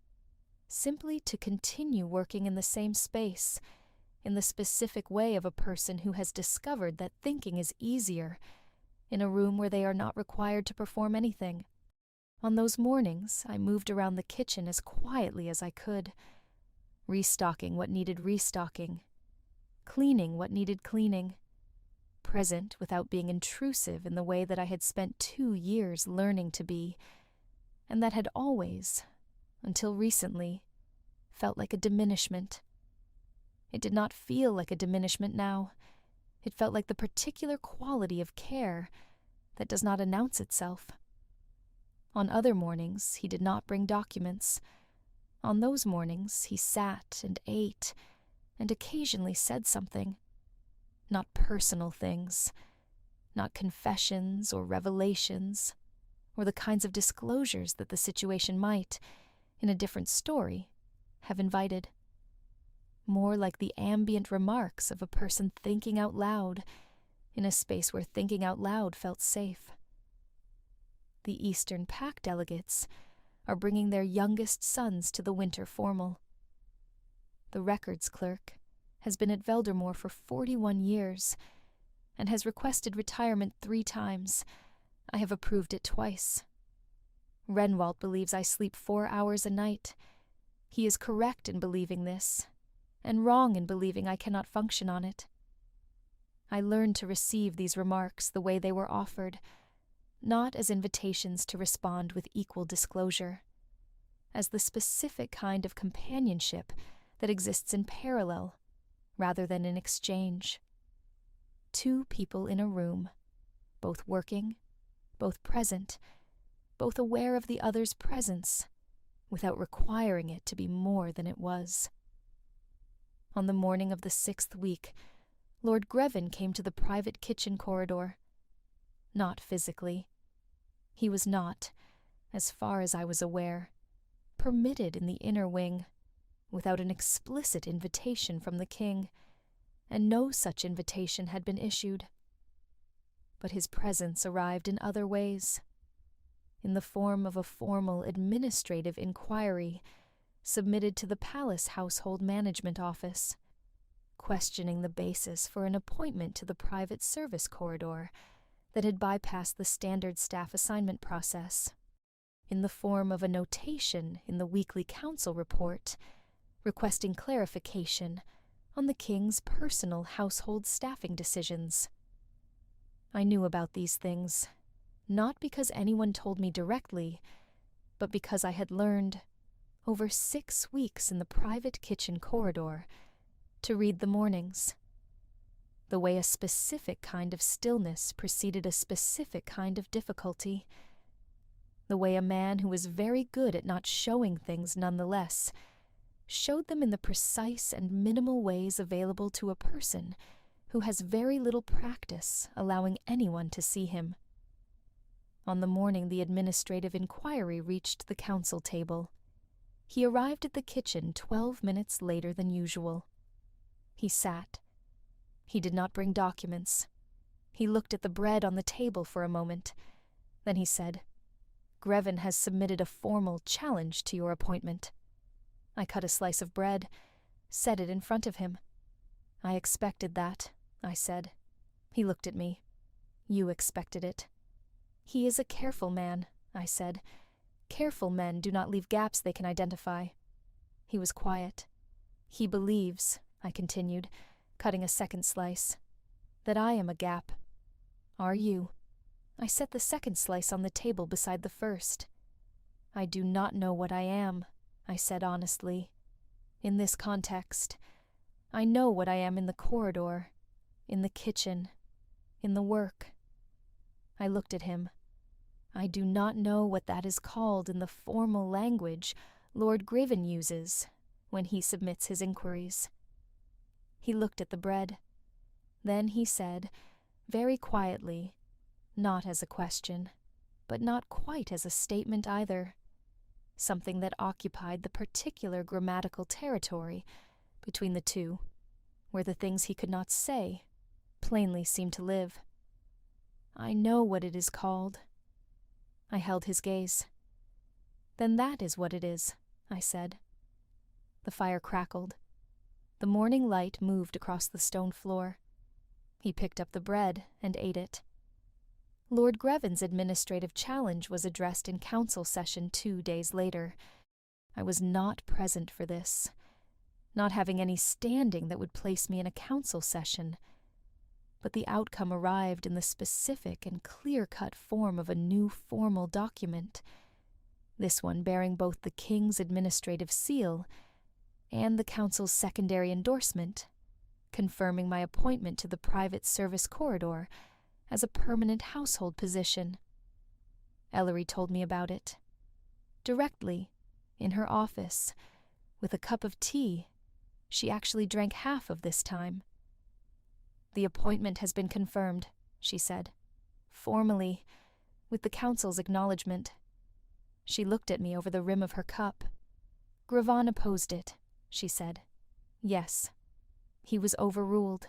simply to continue working in the same space, in the specific way of a person who has discovered that thinking is easier in a room where they are not required to perform anything. On those mornings, I moved around the kitchen as quietly as I could, restocking what needed restocking, cleaning what needed cleaning, present without being intrusive in the way that I had spent 2 years learning to be, and that had always, until recently, felt like a diminishment. It did not feel like a diminishment now. It felt like the particular quality of care that does not announce itself. On other mornings, he did not bring documents. On those mornings, he sat and ate, and occasionally said something. Not personal things, not confessions or revelations, or the kinds of disclosures that the situation might, in a different story, have invited. More like the ambient remarks of a person thinking out loud, in a space where thinking out loud felt safe. The Eastern Pack delegates are bringing their youngest sons to the winter formal. The records clerk has been at Veldemore for 41 years and has requested retirement 3 times. I have approved it twice. Renwald believes I sleep 4 hours a night. He is correct in believing this, and wrong in believing I cannot function on it. I learned to receive these remarks the way they were offered, not as invitations to respond with equal disclosure, as the specific kind of companionship that exists in parallel rather than in exchange. 2 people in a room, both working, both present, both aware of the other's presence, without requiring it to be more than it was. On the morning of the 6th week, Lord Grevin came to the private kitchen corridor. Not physically. He was not, as far as I was aware, permitted in the inner wing, without an explicit invitation from the king, and no such invitation had been issued. But his presence arrived in other ways, in the form of a formal administrative inquiry submitted to the Palace Household Management Office, questioning the basis for an appointment to the private service corridor that had bypassed the standard staff assignment process, in the form of a notation in the weekly council report requesting clarification on the king's personal household staffing decisions. I knew about these things, not because anyone told me directly, but because I had learned, over 6 weeks in the private kitchen corridor, to read the mornings. The way a specific kind of stillness preceded a specific kind of difficulty. The way a man who was very good at not showing things nonetheless showed them in the precise and minimal ways available to a person who has very little practice allowing anyone to see him. On the morning the administrative inquiry reached the council table, He arrived at the kitchen 12 minutes later than usual. He sat. He did not bring documents. He looked at the bread on the table for a moment. Then he said, "Grevin has submitted a formal challenge to your appointment." I cut a slice of bread, set it in front of him. "I expected that," I said. He looked at me. "You expected it." "He is a careful man," I said. "Careful men do not leave gaps they can identify." He was quiet. "He believes," I continued, cutting a second slice, "that I am a gap. Are you?" I set the second slice on the table beside the first. "I do not know what I am," I said honestly. "In this context, I know what I am in the corridor, in the kitchen, in the work." I looked at him. "I do not know what that is called in the formal language Lord Grevin uses when he submits his inquiries." He looked at the bread. Then he said, very quietly, not as a question, but not quite as a statement either, something that occupied the particular grammatical territory between the two, where the things he could not say plainly seemed to live. "I know what it is called." I held his gaze. "Then that is what it is," I said. The fire crackled. The morning light moved across the stone floor. He picked up the bread and ate it. Lord Grevin's administrative challenge was addressed in council session 2 days later. I was not present for this, not having any standing that would place me in a council session. But the outcome arrived in the specific and clear-cut form of a new formal document, this one bearing both the King's administrative seal and the Council's secondary endorsement, confirming my appointment to the private service corridor as a permanent household position. Ellery told me about it. Directly, in her office, with a cup of tea. She actually drank half of this time. "The appointment has been confirmed," she said. "Formally, with the Council's acknowledgement." She looked at me over the rim of her cup. "Grevin opposed it," she said. "Yes." "He was overruled."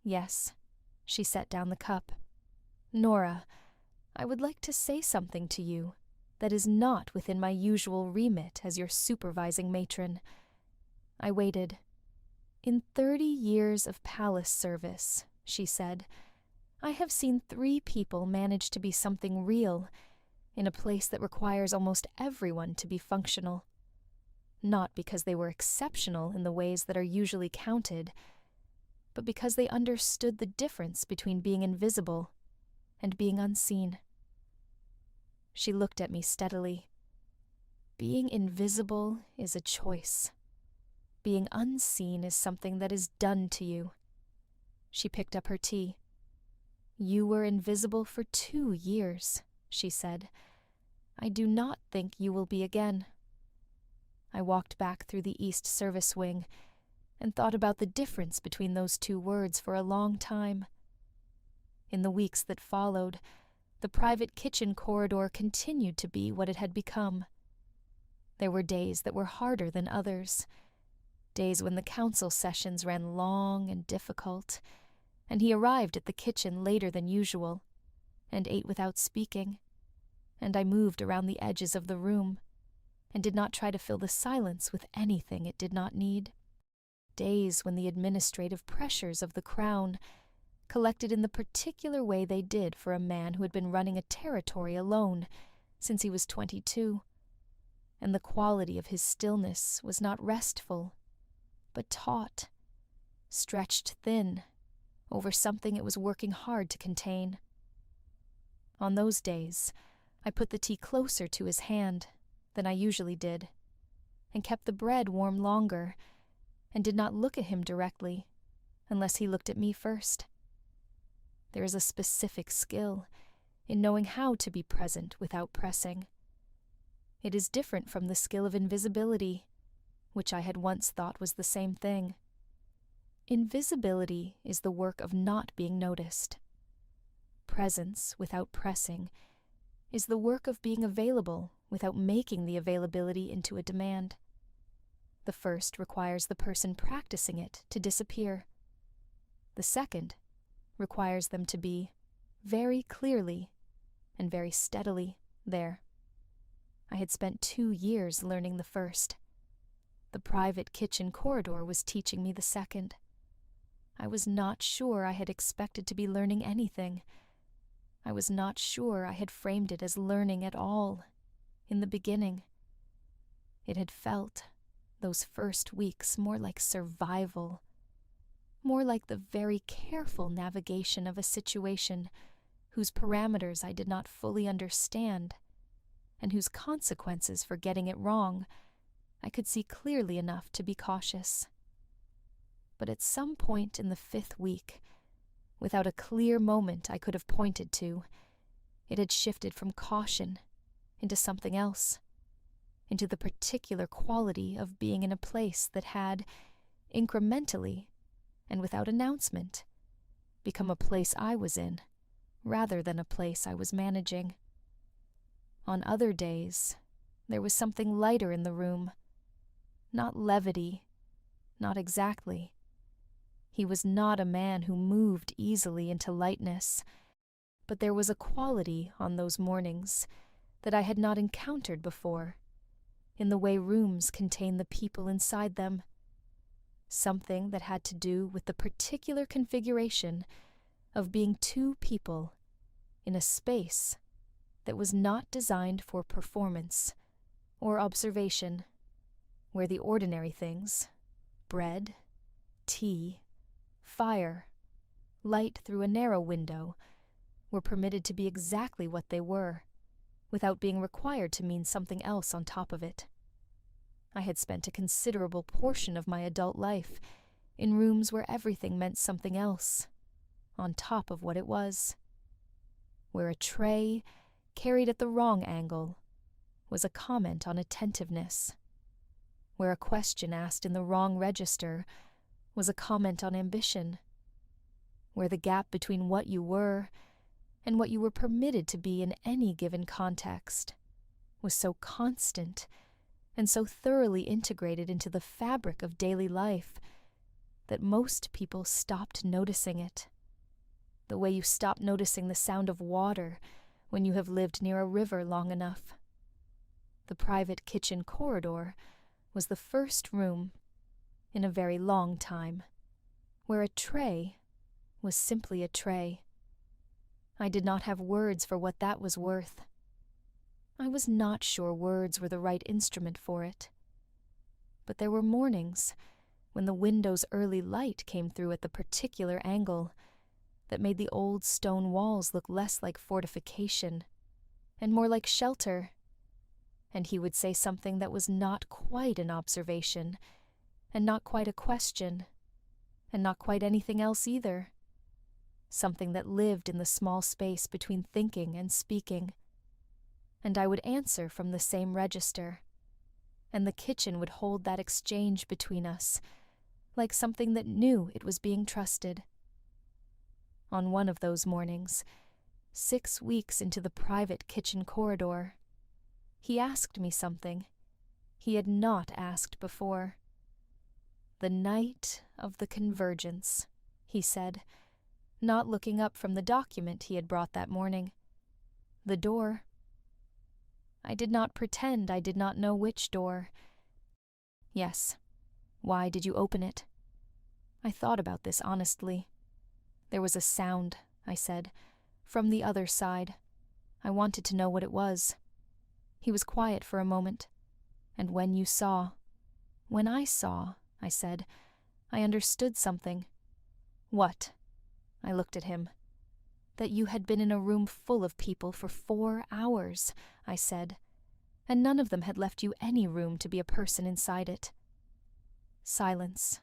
"Yes." She set down the cup. "Nora, I would like to say something to you that is not within my usual remit as your supervising matron." I waited. "In 30 years of palace service," she said, "I have seen 3 people manage to be something real in a place that requires almost everyone to be functional. Not because they were exceptional in the ways that are usually counted, but because they understood the difference between being invisible and being unseen." She looked at me steadily. "Being invisible is a choice. Being unseen is something that is done to you." She picked up her tea. "You were invisible for 2 years," she said. "I do not think you will be again." I walked back through the East Service Wing and thought about the difference between those 2 words for a long time. In the weeks that followed, the private kitchen corridor continued to be what it had become. There were days that were harder than others, days when the council sessions ran long and difficult, and he arrived at the kitchen later than usual, and ate without speaking, and I moved around the edges of the room, and did not try to fill the silence with anything it did not need. Days when the administrative pressures of the crown collected in the particular way they did for a man who had been running a territory alone since he was 22, and the quality of his stillness was not restful, but taut, stretched thin over something it was working hard to contain. On those days, I put the tea closer to his hand than I usually did, and kept the bread warm longer, and did not look at him directly, unless he looked at me first. There is a specific skill in knowing how to be present without pressing. It is different from the skill of invisibility, which I had once thought was the same thing. Invisibility is the work of not being noticed. Presence without pressing is the work of being available without making the availability into a demand. The first requires the person practicing it to disappear. The second requires them to be very clearly and very steadily there. I had spent 2 years learning the first. The private kitchen corridor was teaching me the second. I was not sure I had expected to be learning anything. I was not sure I had framed it as learning at all in the beginning. It had felt, those first weeks, more like survival, more like the very careful navigation of a situation whose parameters I did not fully understand, and whose consequences for getting it wrong I could see clearly enough to be cautious. But at some point in the 5th week, without a clear moment I could have pointed to, it had shifted from caution into something else, into the particular quality of being in a place that had, incrementally and without announcement, become a place I was in, rather than a place I was managing. On other days, there was something lighter in the room. Not levity, not exactly. He was not a man who moved easily into lightness, but there was a quality on those mornings that I had not encountered before, in the way rooms contain the people inside them. Something that had to do with the particular configuration of being 2 people in a space that was not designed for performance or observation, where the ordinary things, bread, tea, fire, light through a narrow window, were permitted to be exactly what they were, without being required to mean something else on top of it. I had spent a considerable portion of my adult life in rooms where everything meant something else, on top of what it was, where a tray, carried at the wrong angle, was a comment on attentiveness, where a question asked in the wrong register was a comment on ambition, where the gap between what you were and what you were permitted to be in any given context was so constant and so thoroughly integrated into the fabric of daily life that most people stopped noticing it, the way you stop noticing the sound of water when you have lived near a river long enough. The private kitchen corridor was the first room, in a very long time, where a tray was simply a tray. I did not have words for what that was worth. I was not sure words were the right instrument for it. But there were mornings when the window's early light came through at the particular angle that made the old stone walls look less like fortification and more like shelter, and he would say something that was not quite an observation, and not quite a question, and not quite anything else either, something that lived in the small space between thinking and speaking, and I would answer from the same register, and the kitchen would hold that exchange between us, like something that knew it was being trusted. On one of those mornings, 6 weeks into the private kitchen corridor, he asked me something he had not asked before. "The night of the convergence," he said, not looking up from the document he had brought that morning. "The door." I did not pretend I did not know which door. "Yes. Why did you open it?" I thought about this honestly. "There was a sound," I said, "from the other side. I wanted to know what it was." He was quiet for a moment. "And when you saw—" "When I saw," I said, "I understood something." "What?" I looked at him. "That you had been in a room full of people for 4 hours," I said, "and none of them had left you any room to be a person inside it." Silence.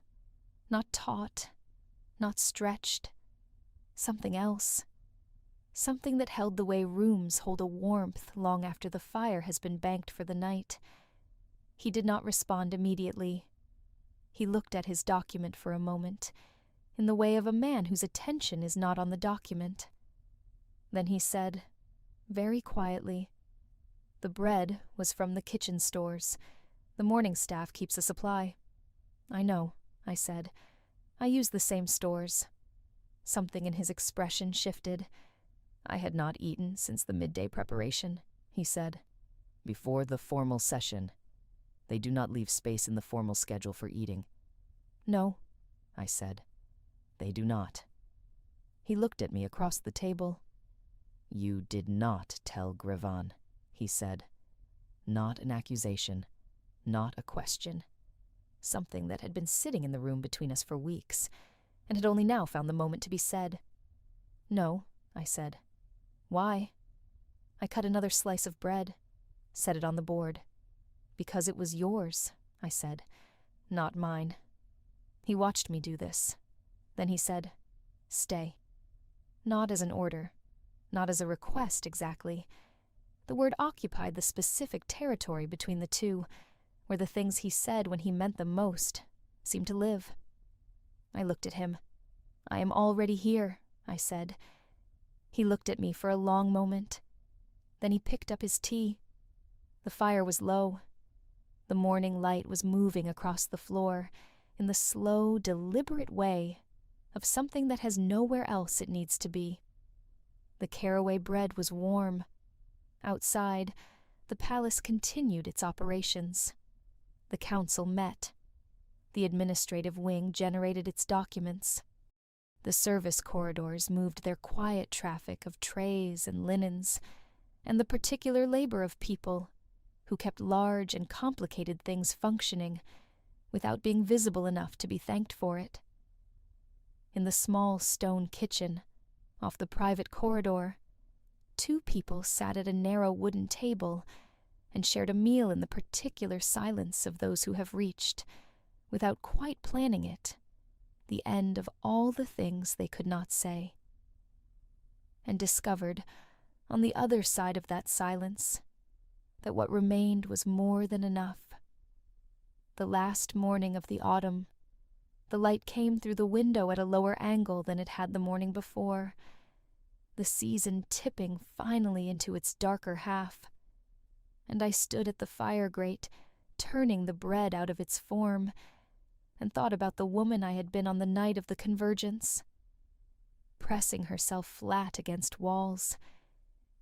Not taut, not stretched. Something else. Something that held the way rooms hold a warmth long after the fire has been banked for the night. He did not respond immediately. He looked at his document for a moment, in the way of a man whose attention is not on the document. Then he said, very quietly, The bread was from the kitchen stores. The morning staff keeps a supply. I know, I said. I use the same stores. Something in his expression shifted. I had not eaten since the midday preparation, he said. Before the formal session. They do not leave space in the formal schedule for eating. No, I said. They do not. He looked at me across the table. You did not tell Grevan, he said. Not an accusation, not a question. Something that had been sitting in the room between us for weeks, and had only now found the moment to be said. No, I said. Why? I cut another slice of bread, set it on the board. Because it was yours, I said, not mine. He watched me do this. Then he said, stay. Not as an order, not as a request exactly. The word occupied the specific territory between the two, where the things he said when he meant them most seemed to live. I looked at him. I am already here, I said. He looked at me for a long moment. Then he picked up his tea. The fire was low. The morning light was moving across the floor in the slow, deliberate way of something that has nowhere else it needs to be. The caraway bread was warm. Outside, the palace continued its operations. The council met. The administrative wing generated its documents. The service corridors moved their quiet traffic of trays and linens, and the particular labor of people who kept large and complicated things functioning without being visible enough to be thanked for it. In the small stone kitchen, off the private corridor, 2 people sat at a narrow wooden table and shared a meal in the particular silence of those who have reached, without quite planning it, the end of all the things they could not say. And discovered, on the other side of that silence, that what remained was more than enough. The last morning of the autumn, the light came through the window at a lower angle than it had the morning before, the season tipping finally into its darker half. And I stood at the fire grate, turning the bread out of its form, and thought about the woman I had been on the night of the convergence, pressing herself flat against walls,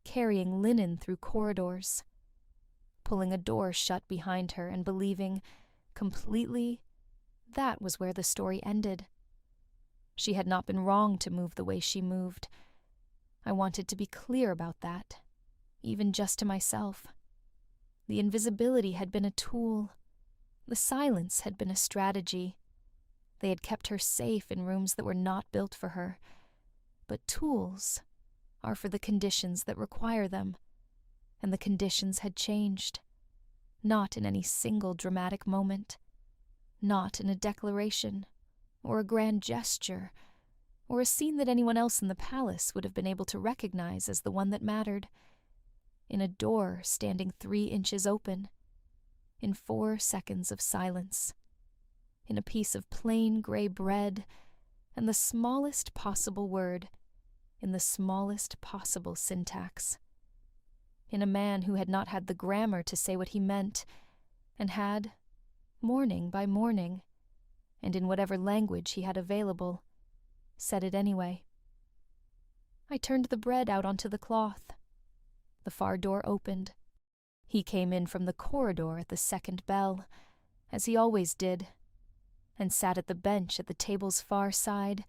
carrying linen through corridors, pulling a door shut behind her and believing, completely, that was where the story ended. She had not been wrong to move the way she moved. I wanted to be clear about that, even just to myself. The invisibility had been a tool. The silence had been a strategy. They had kept her safe in rooms that were not built for her. But tools are for the conditions that require them, and the conditions had changed. Not in any single dramatic moment, not in a declaration, or a grand gesture, or a scene that anyone else in the palace would have been able to recognize as the one that mattered. In a door standing 3 inches open, in 4 seconds of silence, in a piece of plain gray bread, and the smallest possible word, in the smallest possible syntax. In a man who had not had the grammar to say what he meant, and had, morning by morning, and in whatever language he had available, said it anyway. I turned the bread out onto the cloth. The far door opened. He came in from the corridor at the second bell, as he always did, and sat at the bench at the table's far side,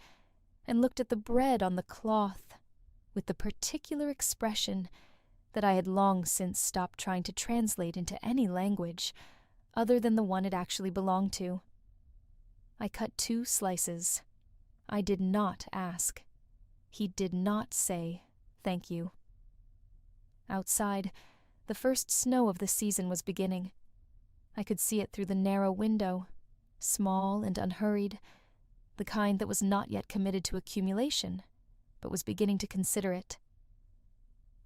and looked at the bread on the cloth with the particular expression that I had long since stopped trying to translate into any language other than the one it actually belonged to. I cut 2 slices. I did not ask. He did not say, "Thank you." Outside, the first snow of the season was beginning. I could see it through the narrow window, small and unhurried, the kind that was not yet committed to accumulation, but was beginning to consider it.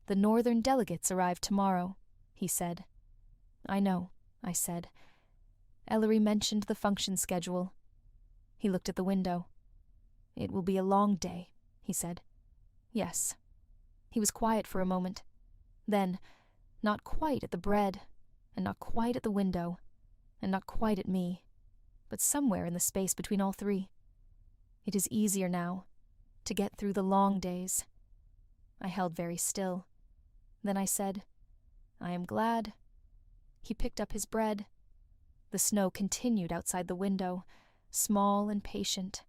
"The northern delegates arrive tomorrow," he said. "I know," I said. Ellery mentioned the function schedule. He looked at the window. "It will be a long day," he said. "Yes." He was quiet for a moment. Then, Not quite at the bread, and not quite at the window, and not quite at me, but somewhere in the space between all three. It is easier now to get through the long days. I held very still. Then I said, I am glad. He picked up his bread. The snow continued outside the window, small and patient.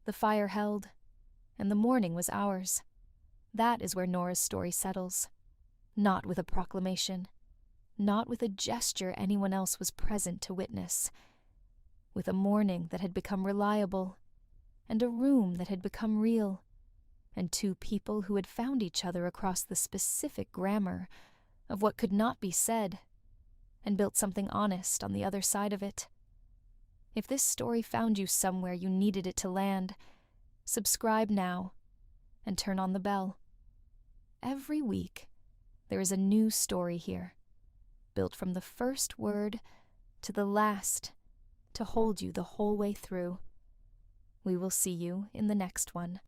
The fire held, and the morning was ours. That is where Nora's story settles. Not with a proclamation, not with a gesture anyone else was present to witness. With a morning that had become reliable, and a room that had become real, and two people who had found each other across the specific grammar of what could not be said, and built something honest on the other side of it. If this story found you somewhere you needed it to land, subscribe now and turn on the bell. Every week, there is a new story here, built from the first word to the last, to hold you the whole way through. We will see you in the next one.